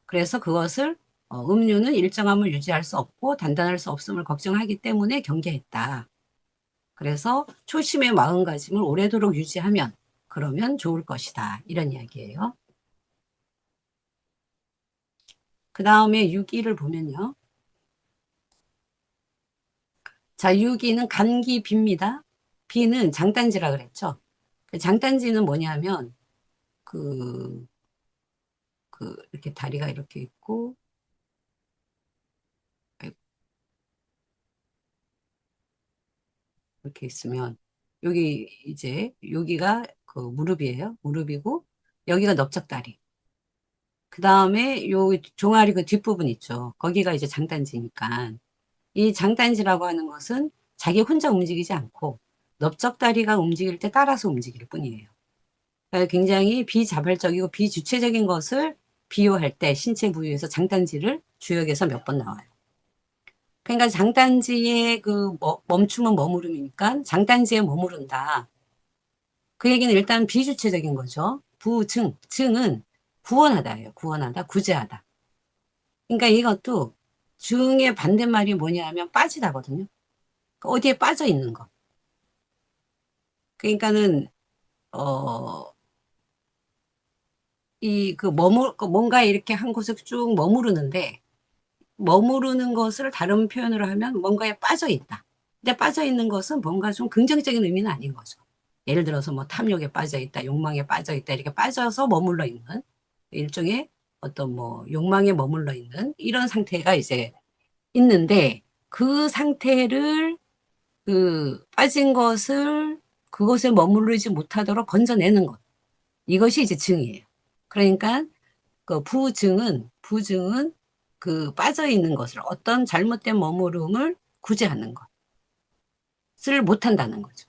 그래서 그것을 음유는 일정함을 유지할 수 없고 단단할 수 없음을 걱정하기 때문에 경계했다. 그래서 초심의 마음가짐을 오래도록 유지하면 그러면 좋을 것이다. 이런 이야기예요. 그 다음에 6기를 보면요. 자, 6기는 간기 비입니다. 비는 장단지라 그랬죠. 그 장단지는 뭐냐면 그, 이렇게 다리가 이렇게 있고 이렇게 있으면 여기 이제 여기가 그 무릎이에요. 무릎이고 여기가 넓적다리. 그 다음에 요 종아리 그 뒷부분 있죠. 거기가 이제 장단지니까 이 장단지라고 하는 것은 자기 혼자 움직이지 않고 넓적다리가 움직일 때 따라서 움직일 뿐이에요. 그러니까 굉장히 비자발적이고 비주체적인 것을 비유할 때 신체 부위에서 장단지를 주역에서 몇 번 나와요. 그러니까 장단지의 그 멈춤은 머무름이니까 장단지에 머무른다. 그 얘기는 일단 비주체적인 거죠. 증은 구원하다예요. 구원하다, 구제하다. 그러니까 이것도 증의 반대말이 뭐냐면 빠지다거든요. 어디에 빠져 있는 거. 그러니까는 어, 뭔가 이렇게 한 곳에 쭉 머무르는데 머무르는 것을 다른 표현으로 하면 뭔가에 빠져 있다. 근데 빠져 있는 것은 뭔가 좀 긍정적인 의미는 아닌 거죠. 예를 들어서 뭐 탐욕에 빠져 있다, 욕망에 빠져 있다, 이렇게 빠져서 머물러 있는 일종의 어떤 뭐 욕망에 머물러 있는 이런 상태가 이제 있는데 그 상태를 그 빠진 것을 그곳에 머무르지 못하도록 건져내는 것. 이것이 이제 증이에요. 그러니까 그 부증은 그 빠져 있는 것을 어떤 잘못된 머무름을 구제하는 것을 못한다는 거죠.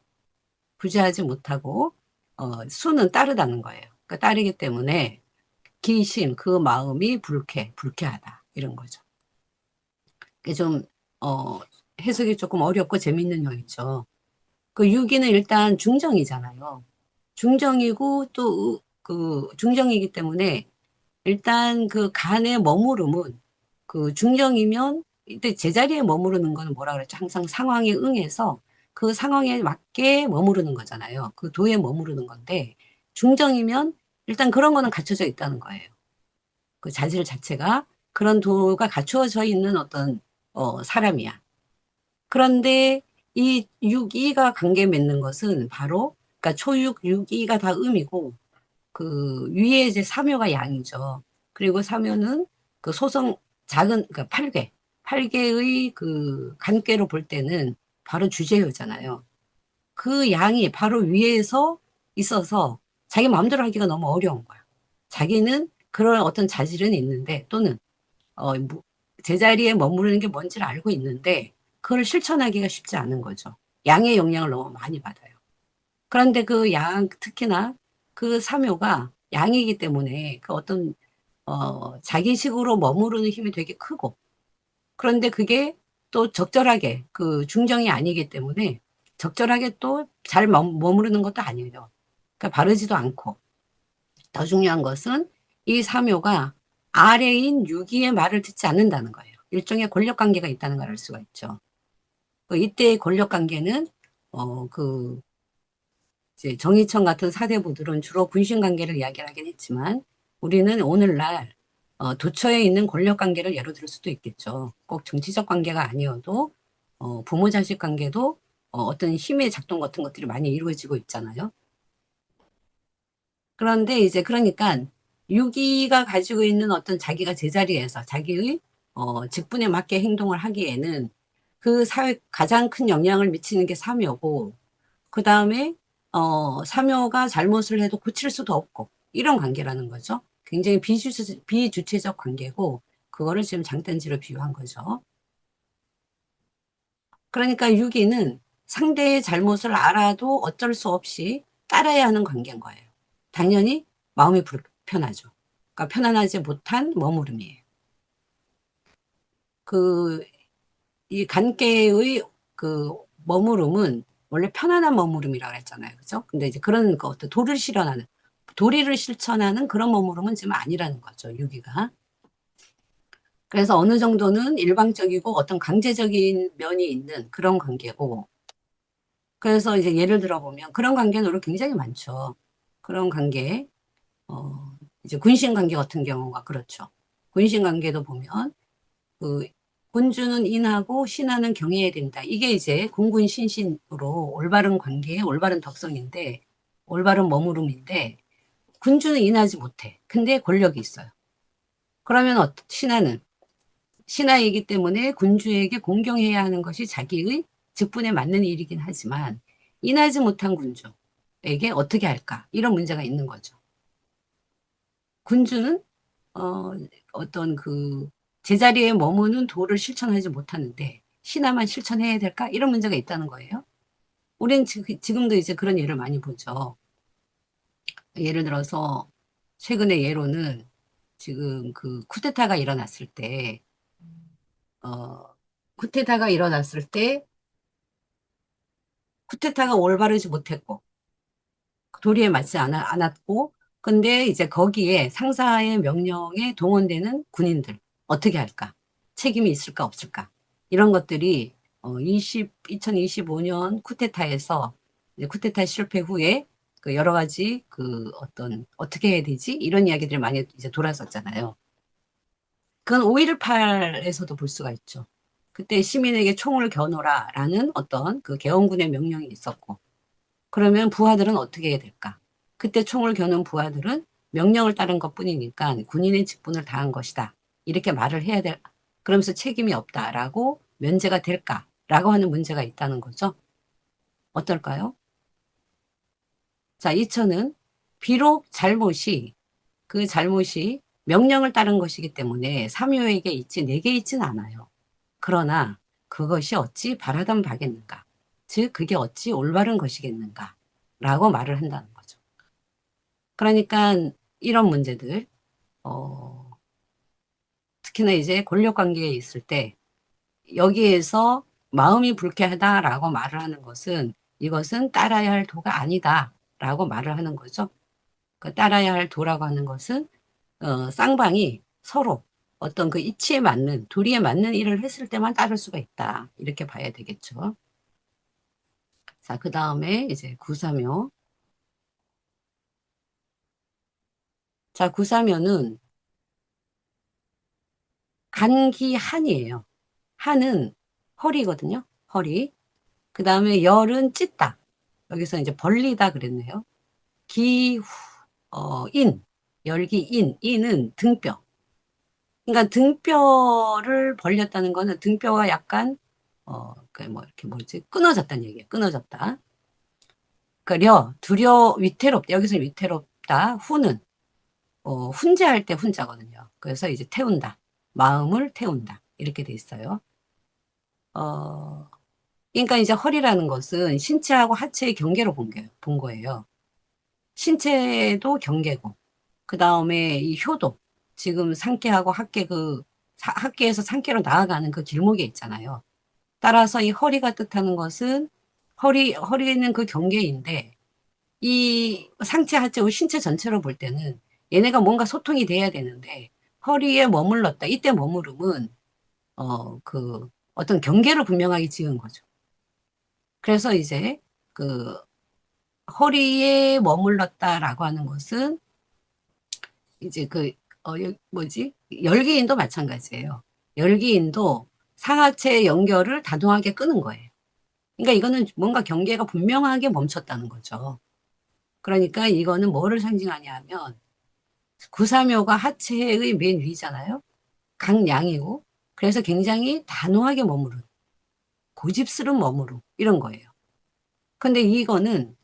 구제하지 못하고 수는 따르다는 거예요. 그러니까 따르기 때문에 기심 그 마음이 불쾌하다 이런 거죠. 그게 좀 어, 해석이 조금 어렵고 재밌는 요 그 유기는 일단 중정이잖아요. 중정이고 또 그 중정이기 때문에 일단 그 간의 머무름은 그 중정이면 이때 제자리에 머무르는 거는 뭐라 그랬죠? 항상 상황에 응해서 그 상황에 맞게 머무르는 거잖아요. 그 도에 머무르는 건데 중정이면 일단 그런 거는 갖춰져 있다는 거예요. 그 자질 자체가 그런 도가 갖추어져 있는 어떤 사람이야. 그런데 이 육이가 관계 맺는 것은 바로 그러니까 초육, 육이가 다 음이고 그 위에 이제 사묘가 양이죠. 그리고 사묘는 그 소성 작은 그러니까 팔계의 그 간계로 볼 때는 바로 주제요잖아요. 그 양이 바로 위에서 있어서 자기 마음대로 하기가 너무 어려운 거야. 자기는 그런 어떤 자질은 있는데 또는 제자리에 머무르는 게 뭔지를 알고 있는데 그걸 실천하기가 쉽지 않은 거죠. 양의 영향을 너무 많이 받아요. 그런데 그 양, 특히나 그 사묘가 양이기 때문에 그 어떤, 자기식으로 머무르는 힘이 되게 크고, 그런데 그게 또 적절하게 그 중정이 아니기 때문에 적절하게 또 잘 머무르는 것도 아니에요. 그러니까 바르지도 않고. 더 중요한 것은 이 사묘가 아래인 유기의 말을 듣지 않는다는 거예요. 일종의 권력 관계가 있다는 걸 알 수가 있죠. 이때의 권력 관계는, 그, 이제 정의청 같은 사대부들은 주로 군신 관계를 이야기하긴 했지만 우리는 오늘날 도처에 있는 권력 관계를 예로 들 수도 있겠죠. 꼭 정치적 관계가 아니어도 부모 자식 관계도 어떤 힘의 작동 같은 것들이 많이 이루어지고 있잖아요. 그런데 이제 그러니까 유기가 가지고 있는 어떤 자기가 제자리에서 자기의 직분에 맞게 행동을 하기에는 그 사회 가장 큰 영향을 미치는 게 사묘고 그 다음에 사묘가 잘못을 해도 고칠 수도 없고 이런 관계라는 거죠. 굉장히 비주체적 관계고 그거를 지금 장단지로 비유한 거죠. 그러니까 유기는 상대의 잘못을 알아도 어쩔 수 없이 따라야 하는 관계인 거예요. 당연히 마음이 불편하죠. 그러니까 편안하지 못한 머무름이에요. 그, 이 관계의 그 머무름은 원래 편안한 머무름이라고 했잖아요. 그죠? 근데 이제 그런 그 어떤 도리를 실천하는 그런 머무름은 지금 아니라는 거죠. 유기가. 그래서 어느 정도는 일방적이고 어떤 강제적인 면이 있는 그런 관계고 그래서 이제 예를 들어 보면 그런 관계는 우리 굉장히 많죠. 그런 관계, 이제 군신 관계 같은 경우가 그렇죠. 군신 관계도 보면 그 군주는 인하고 신하는 경해야 된다. 이게 이제 군군 신신으로 올바른 관계의 올바른 덕성인데 올바른 머무름인데 군주는 인하지 못해. 근데 권력이 있어요. 그러면 신하이기 때문에 군주에게 공경해야 하는 것이 자기의 직분에 맞는 일이긴 하지만 인하지 못한 군주에게 어떻게 할까? 이런 문제가 있는 거죠. 군주는 어, 어떤 그 제자리에 머무는 도를 실천하지 못하는데 신하만 실천해야 될까? 이런 문제가 있다는 거예요. 우리는 지금도 이제 그런 예를 많이 보죠. 예를 들어서 최근의 예로는 지금 그 어, 쿠데타가 일어났을 때 쿠데타가 올바르지 못했고 도리에 맞지 않았고 근데 이제 거기에 상사의 명령에 동원되는 군인들 어떻게 할까? 책임이 있을까 없을까? 이런 것들이 2025년 쿠데타에서 이제 쿠데타 실패 후에 그 여러 가지 그 어떤 어떻게 해야 되지? 이런 이야기들이 많이 이제 돌았었잖아요. 그건 5.18에서도 볼 수가 있죠. 그때 시민에게 총을 겨누라라는 어떤 그 개헌군의 명령이 있었고 그러면 부하들은 어떻게 해야 될까? 그때 총을 겨눈 부하들은 명령을 따른 것뿐이니까 군인의 직분을 다한 것이다. 이렇게 말을 해야 될, 그러면서 책임이 없다라고 면제가 될까라고 하는 문제가 있다는 거죠. 어떨까요? 자, 이천은 비록 그 잘못이 명령을 따른 것이기 때문에 삼요에게 있지 내게 있지는 않아요. 그러나 그것이 어찌 바라던 바겠는가? 즉 그게 어찌 올바른 것이겠는가? 라고 말을 한다는 거죠. 그러니까 이런 문제들 어, 특히나 이제 권력 관계에 있을 때 여기에서 마음이 불쾌하다라고 말을 하는 것은 이것은 따라야 할 도가 아니다라고 말을 하는 거죠. 그 따라야 할 도라고 하는 것은 쌍방이 서로 어떤 그 이치에 맞는 도리에 맞는 일을 했을 때만 따를 수가 있다. 이렇게 봐야 되겠죠. 자, 그 다음에 이제 구사묘. 자, 구사묘는 간기 한이에요. 한은 허리거든요. 허리. 그 다음에 열은 찢다. 여기서 이제 벌리다 그랬네요. 기, 인. 열기 인. 인은 등뼈. 그러니까 등뼈를 벌렸다는 거는 등뼈가 약간, 그 뭐, 이렇게 뭐지? 끊어졌다는 얘기예요. 끊어졌다. 그려, 두려, 위태롭다. 여기서 위태롭다. 후는, 훈제할 때 훈자거든요. 그래서 이제 태운다. 마음을 태운다. 이렇게 돼 있어요. 어, 그러니까 이제 허리라는 것은 신체하고 하체의 경계로 본 거예요. 신체도 경계고, 그 다음에 이 효도, 지금 상계하고 학계 학계에서 상계로 나아가는 그 길목에 있잖아요. 따라서 이 허리가 뜻하는 것은 허리는 그 경계인데, 이 상체, 하체, 신체 전체로 볼 때는 얘네가 뭔가 소통이 돼야 되는데, 허리에 머물렀다. 이때 머무름은, 어떤 경계를 분명하게 지은 거죠. 그래서 이제 그 허리에 머물렀다라고 하는 것은 이제 뭐지? 열기인도 마찬가지예요. 열기인도 상하체 연결을 다동하게 끄는 거예요. 그러니까 이거는 뭔가 경계가 분명하게 멈췄다는 거죠. 그러니까 이거는 뭐를 상징하냐 하면 구사묘가 하체의 맨 위잖아요. 강양이고 그래서 굉장히 단호하게 머무른 고집스런 머무름 이런 거예요. 근데 이거는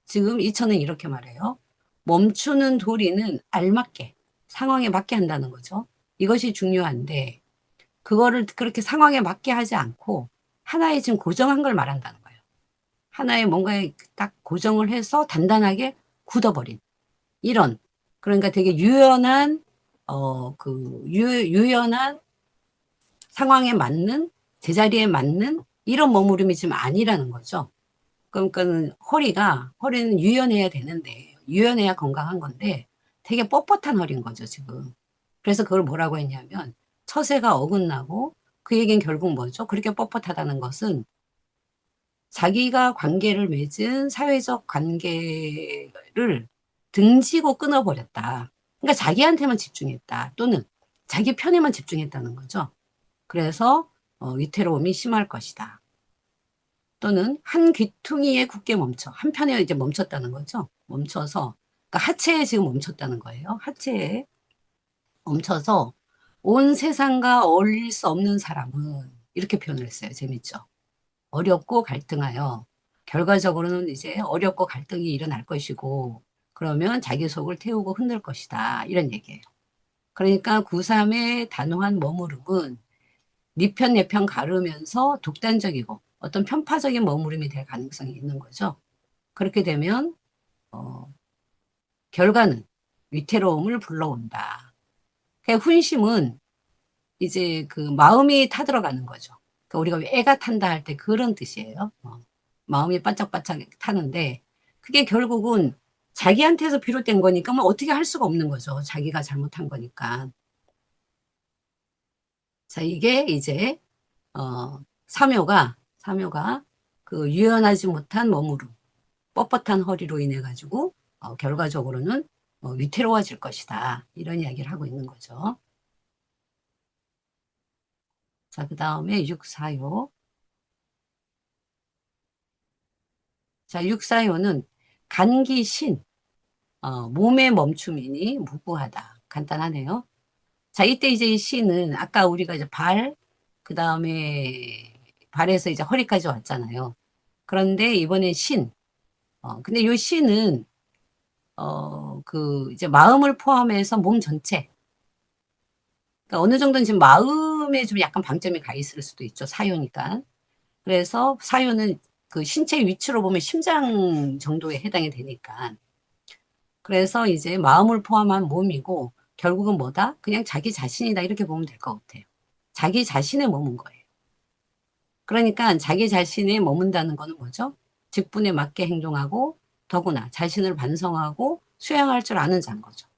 지금 이천은 이렇게 말해요. 멈추는 도리는 알맞게 상황에 맞게 한다는 거죠. 이것이 중요한데 그거를 그렇게 상황에 맞게 하지 않고 하나의 지금 고정한 걸 말한다는 거예요. 하나의 뭔가에 딱 고정을 해서 단단하게 굳어버린 이런 그러니까 되게 유연한 유연한 상황에 맞는 제자리에 맞는 이런 머무름이 지금 아니라는 거죠. 그러니까는 허리는 유연해야 되는데, 유연해야 건강한 건데, 되게 뻣뻣한 허리인 거죠, 지금. 그래서 그걸 뭐라고 했냐면, 처세가 어긋나고, 그 얘기는 결국 뭐죠? 그렇게 뻣뻣하다는 것은 자기가 관계를 맺은 사회적 관계를 등지고 끊어버렸다. 그러니까 자기한테만 집중했다. 또는 자기 편에만 집중했다는 거죠. 그래서 위태로움이 심할 것이다. 또는 한 귀퉁이에 굳게 멈춰. 한편에 이제 멈췄다는 거죠. 멈춰서, 그러니까 하체에 지금 멈췄다는 거예요. 하체에 멈춰서 온 세상과 어울릴 수 없는 사람은 이렇게 표현을 했어요. 재밌죠? 어렵고 갈등하여 결과적으로는 이제 어렵고 갈등이 일어날 것이고 그러면 자기 속을 태우고 흔들 것이다. 이런 얘기예요. 그러니까 구3의 단호한 머무름은 네 편, 내 편 가르면서 독단적이고 어떤 편파적인 머무름이 될 가능성이 있는 거죠. 그렇게 되면, 어, 결과는 위태로움을 불러온다. 그 훈심은 이제 그 마음이 타들어가는 거죠. 그러니까 우리가 왜 애가 탄다 할 때 그런 뜻이에요. 마음이 바짝바짝 타는데 그게 결국은 자기한테서 비롯된 거니까 뭐 어떻게 할 수가 없는 거죠. 자기가 잘못한 거니까. 자, 이게 이제 사묘가 그 유연하지 못한 몸으로 뻣뻣한 허리로 인해 가지고 결과적으로는 위태로워질 것이다. 이런 이야기를 하고 있는 거죠. 자, 그 다음에 육사요. 자, 육사요는 간기신, 몸의 멈춤이니 무구하다. 간단하네요. 자, 이때 이제 이 신은 아까 우리가 이제 그 다음에 발에서 이제 허리까지 왔잖아요. 그런데 이번에 근데 이 신은 이제 마음을 포함해서 몸 전체. 그러니까 어느 정도는 지금 마음에 좀 약간 방점이 가 있을 수도 있죠. 사유니까. 그래서 사유는 그 신체 위치로 보면 심장 정도에 해당이 되니까. 그래서 이제 마음을 포함한 몸이고, 결국은 뭐다? 그냥 자기 자신이다. 이렇게 보면 될 것 같아요. 자기 자신에 머문 거예요. 그러니까 자기 자신에 머문다는 거는 뭐죠? 직분에 맞게 행동하고, 더구나 자신을 반성하고 수양할 줄 아는 자인 거죠.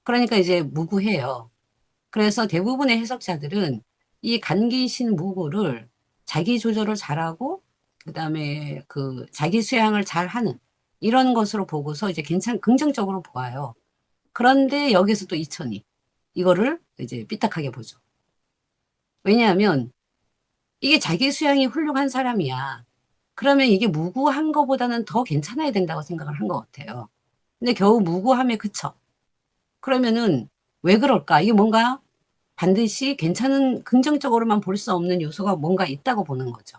그러니까 이제 무구해요. 그래서 대부분의 해석자들은 이 간기신 무구를 자기 조절을 잘하고, 그 다음에 그 자기 수양을 잘하는 이런 것으로 보고서 이제 긍정적으로 보아요. 그런데 여기서 또 이천이 이거를 이제 삐딱하게 보죠. 왜냐하면 이게 자기 수양이 훌륭한 사람이야. 그러면 이게 무구한 거보다는 더 괜찮아야 된다고 생각을 한 것 같아요. 근데 겨우 무구함에 그쳐. 그러면은 왜 그럴까? 이게 뭔가 반드시 괜찮은 긍정적으로만 볼 수 없는 요소가 뭔가 있다고 보는 거죠.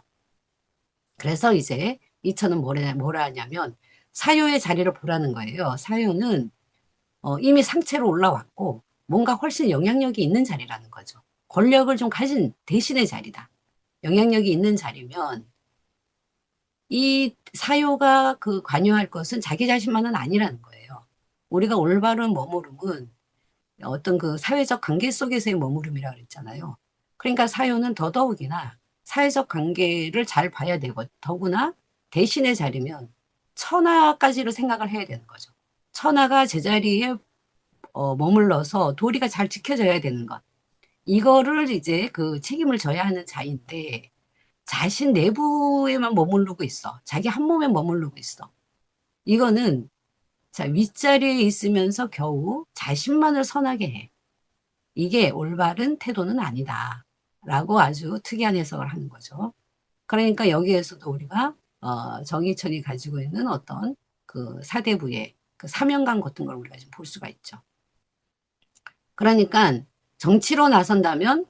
그래서 이제 이천은 뭐라 하냐면 사유의 자리를 보라는 거예요. 사유는 이미 상체로 올라왔고 뭔가 훨씬 영향력이 있는 자리라는 거죠. 권력을 좀 가진 대신의 자리다. 영향력이 있는 자리면 이 사유가 그 관여할 것은 자기 자신만은 아니라는 거예요. 우리가 올바른 머무름은 어떤 그 사회적 관계 속에서의 머무름이라고 그랬잖아요. 그러니까 사유는 더더욱이나 사회적 관계를 잘 봐야 되고, 더구나 대신의 자리면 천하까지를 생각을 해야 되는 거죠. 천하가 제자리에 머물러서 도리가 잘 지켜져야 되는 것. 이거를 이제 그 책임을 져야 하는 자인데, 자신 내부에만 머무르고 있어. 자기 한 몸에 머무르고 있어. 이거는 자, 윗자리에 있으면서 겨우 자신만을 선하게 해. 이게 올바른 태도는 아니다. 라고 아주 특이한 해석을 하는 거죠. 그러니까 여기에서도 우리가 정의천이 가지고 있는 어떤 그 사대부의 그 사명감 같은 걸 우리가 좀 볼 수가 있죠. 그러니까 정치로 나선다면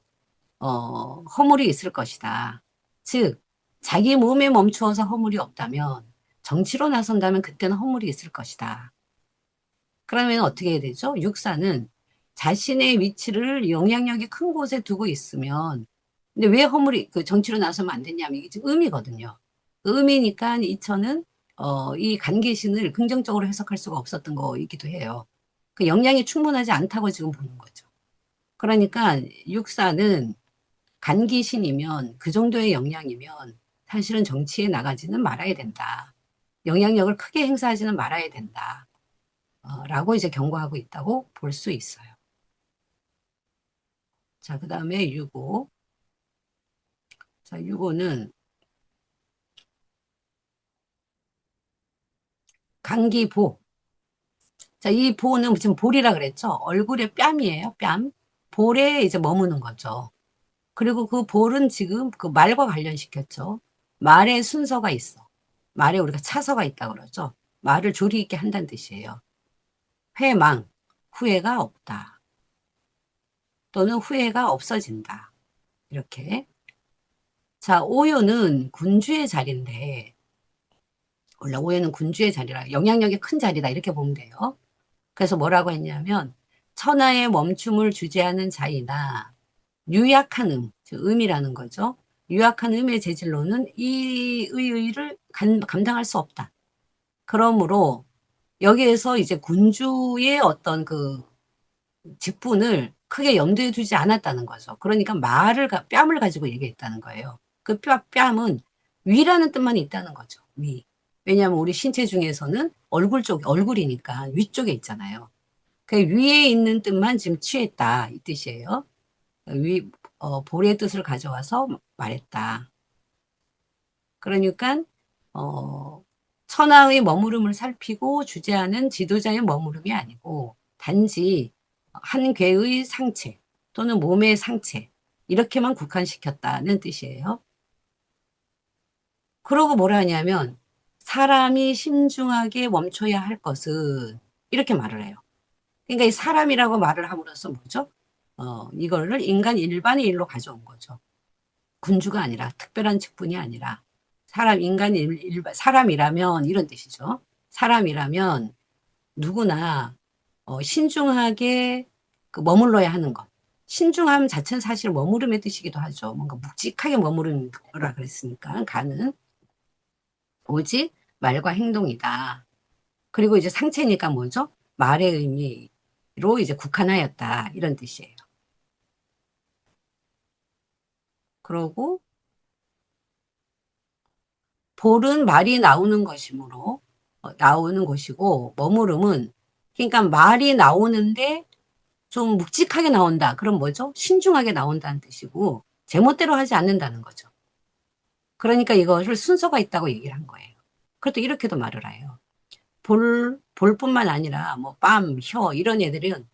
허물이 있을 것이다. 즉 자기 몸에 멈추어서 허물이 없다면 정치로 나선다면 그때는 허물이 있을 것이다. 그러면 어떻게 해야 되죠? 육사는 자신의 위치를 영향력이 큰 곳에 두고 있으면, 근데 왜 허물이 그 정치로 나서면 안 되냐면 이게 지금 의미거든요. 그 의미니까 이천은 이 간계신을 긍정적으로 해석할 수가 없었던 거이기도 해요. 그 영향이 충분하지 않다고 지금 보는 거죠. 그러니까 육사는 간기신이면 그 정도의 영향이면 사실은 정치에 나가지는 말아야 된다. 영향력을 크게 행사하지는 말아야 된다. 라고 이제 경고하고 있다고 볼 수 있어요. 자, 그 다음에 유고. 자, 유고는 강기보. 자, 이 보는 지금 볼이라 그랬죠? 얼굴의 뺨이에요, 뺨. 볼에 이제 머무는 거죠. 그리고 그 볼은 지금 그 말과 관련시켰죠. 말의 순서가 있어. 말에 우리가 차서가 있다 그러죠. 말을 조리 있게 한다는 뜻이에요. 회망, 후회가 없다. 또는 후회가 없어진다. 이렇게. 자, 오요는 군주의 자리인데, 원래 오해는 군주의 자리라 영향력이 큰 자리다 이렇게 보면 돼요. 그래서 뭐라고 했냐면 천하의 멈춤을 주재하는 자이나 유약한 즉 음이라는 거죠. 유약한 음의 재질로는 이 의의를 감당할 수 없다. 그러므로 여기에서 이제 군주의 어떤 그 직분을 크게 염두에 두지 않았다는 거죠. 그러니까 뺨을 가지고 얘기했다는 거예요. 그 뺨은 위라는 뜻만 있다는 거죠. 위. 왜냐하면 우리 신체 중에서는 얼굴이니까 위쪽에 있잖아요. 그 위에 있는 뜻만 지금 취했다. 이 뜻이에요. 볼의 뜻을 가져와서 말했다. 그러니까, 천하의 머무름을 살피고 주재하는 지도자의 머무름이 아니고, 단지 한 괴의 상체 또는 몸의 상체, 이렇게만 국한시켰다는 뜻이에요. 그러고 뭐라 하냐면, 사람이 신중하게 멈춰야 할 것은, 이렇게 말을 해요. 그러니까 이 사람이라고 말을 함으로써 뭐죠? 이거를 인간 일반의 일로 가져온 거죠. 군주가 아니라, 특별한 직분이 아니라, 사람이라면, 이런 뜻이죠. 사람이라면 누구나 신중하게 그 머물러야 하는 것. 신중함 자체는 사실 머무름의 뜻이기도 하죠. 뭔가 묵직하게 머무르라 그랬으니까 가는 오직 말과 행동이다. 그리고 이제 상체니까 뭐죠? 말의 의미로 이제 국한하였다 이런 뜻이에요. 그러고 볼은 말이 나오는 것이므로 나오는 것이고 머무름은 그러니까 말이 나오는데 좀 묵직하게 나온다. 그럼 뭐죠? 신중하게 나온다는 뜻이고 제멋대로 하지 않는다는 거죠. 그러니까 이것을 순서가 있다고 얘기를 한 거예요. 그것도 이렇게도 말을 해요. 볼뿐만 아니라 뭐 뺨, 혀 이런 애들은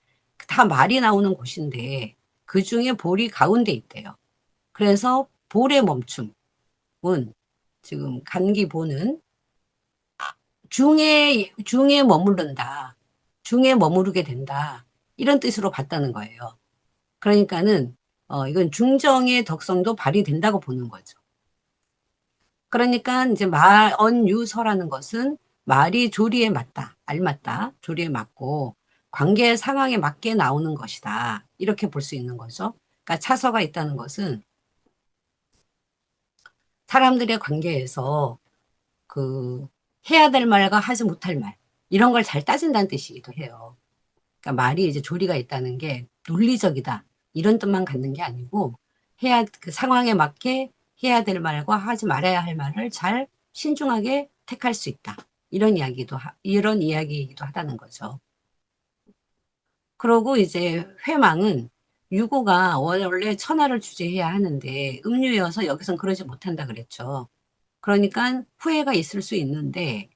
다 말이 나오는 곳인데 그 중에 볼이 가운데 있대요. 그래서 볼의 멈춤은 지금 간기보는 중에 머무른다. 중에 머무르게 된다. 이런 뜻으로 봤다는 거예요. 그러니까는 이건 중정의 덕성도 발휘된다고 보는 거죠. 그러니까 이제 언유서라는 것은 말이 조리에 맞다, 알맞다, 조리에 맞고 관계 상황에 맞게 나오는 것이다. 이렇게 볼 수 있는 거죠. 그러니까 차서가 있다는 것은 사람들의 관계에서 그 해야 될 말과 하지 못할 말 이런 걸 잘 따진다는 뜻이기도 해요. 그러니까 말이 이제 조리가 있다는 게 논리적이다 이런 뜻만 갖는 게 아니고 그 상황에 맞게 해야 될 말과 하지 말아야 할 말을 잘 신중하게 택할 수 있다. 이런 이야기이기도 하다는 거죠. 그러고 이제 회망은 유고가 원래 천하를 주재해야 하는데 음유여서 여기선 그러지 못한다 그랬죠. 그러니까 후회가 있을 수 있는데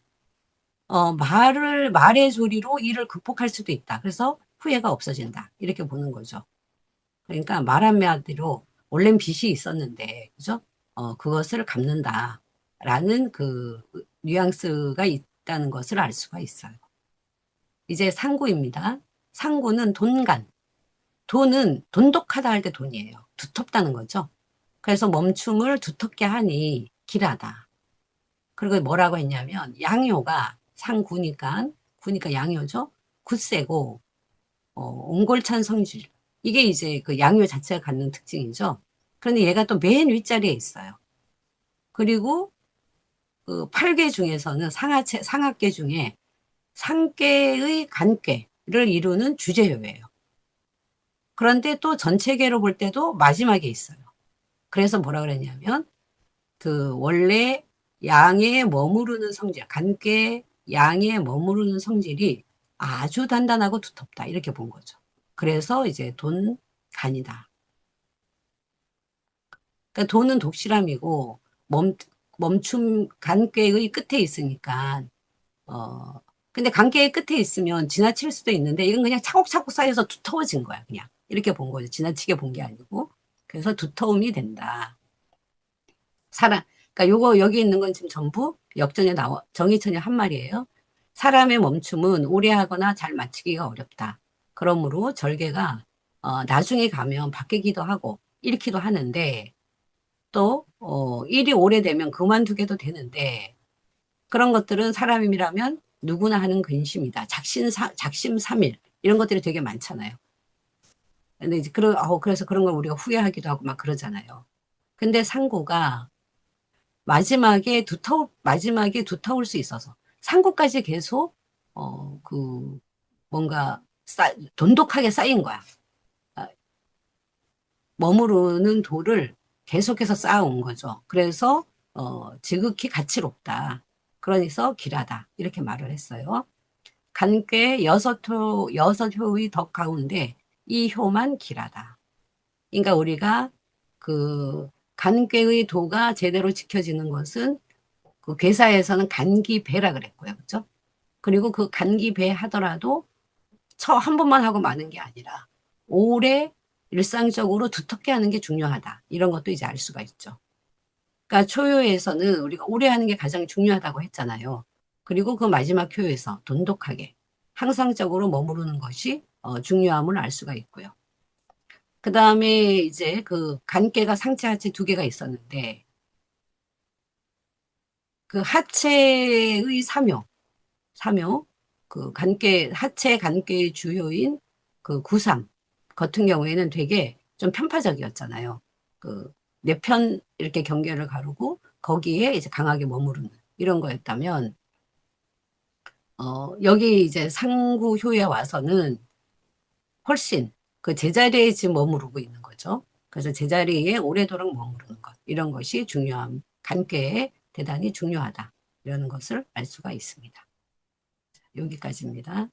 말의 조리로 이를 극복할 수도 있다. 그래서 후회가 없어진다. 이렇게 보는 거죠. 그러니까 말 한마디로 원래는 빚이 있었는데, 그죠? 그것을 갚는다. 라는 그 뉘앙스가 있다는 것을 알 수가 있어요. 이제 상구입니다. 상구는 돈간. 돈은 돈독하다 할 때 돈이에요. 두텁다는 거죠. 그래서 멈춤을 두텁게 하니 길하다. 그리고 뭐라고 했냐면 양효가 상구니까 구니까 양효죠. 굳세고 옹골찬 성질. 이게 이제 그 양효 자체가 갖는 특징이죠. 그런데 얘가 또 맨 윗자리에 있어요. 그리고 그 팔계 중에서는 상하계 중에 상계의 간계를 이루는 주제효예요. 그런데 또 전체계로 볼 때도 마지막에 있어요. 그래서 뭐라 그랬냐면 그 원래 양에 머무르는 성질, 간계 양에 머무르는 성질이 아주 단단하고 두텁다. 이렇게 본 거죠. 그래서 이제 간이다. 그러니까 돈은 독실함이고 멈춤 간계의 끝에 있으니까 근데 간계의 끝에 있으면 지나칠 수도 있는데 이건 그냥 차곡차곡 쌓여서 두터워진 거야. 그냥 이렇게 본 거죠. 지나치게 본 게 아니고 그래서 두터움이 된다. 사람, 그러니까 요거 여기 있는 건 지금 전부 역전에 나와 정의천의 한 말이에요. 사람의 멈춤은 오래 하거나 잘 마치기가 어렵다. 그러므로 절개가 나중에 가면 바뀌기도 하고 잃기도 하는데 또 일이 오래되면 그만두게도 되는데 그런 것들은 사람이라면 누구나 하는 근심이다. 작심삼일 이런 것들이 되게 많잖아요. 근데 이제 그래서 그런 걸 우리가 후회하기도 하고 막 그러잖아요. 근데 상고가 마지막에 두터울 수 있어서 상고까지 계속 뭔가 돈독하게 쌓인 거야. 아, 머무르는 돌을 계속해서 쌓아온 거죠. 그래서 지극히 가치롭다. 그러니서 길하다. 이렇게 말을 했어요. 간괴 여섯 효의 덕 가운데 이 효만 길하다. 그러니까 우리가 그 간괴의 도가 제대로 지켜지는 것은 그 괴사에서는 간기배라 그랬고요. 그죠? 그리고 그 간기배 하더라도 한 번만 하고 마는 게 아니라 오래 일상적으로 두텁게 하는 게 중요하다. 이런 것도 이제 알 수가 있죠. 그러니까 초효에서는 우리가 오래 하는 게 가장 중요하다고 했잖아요. 그리고 그 마지막 효에서 돈독하게 항상적으로 머무르는 것이 중요함을 알 수가 있고요. 그 다음에 이제 그 간깨가 상체 하체 두 개가 있었는데 그 하체의 삼효 그 간괴, 하체 간괴 주요인 그 구삼 같은 경우에는 되게 좀 편파적이었잖아요. 그 네 편 이렇게 경계를 가르고 거기에 이제 강하게 머무르는 이런 거였다면, 여기 이제 상구효에 와서는 훨씬 그 제자리에 지금 머무르고 있는 거죠. 그래서 제자리에 오래도록 머무르는 것, 이런 것이 중요함, 간괴에 대단히 중요하다. 이런 것을 알 수가 있습니다. 여기까지입니다.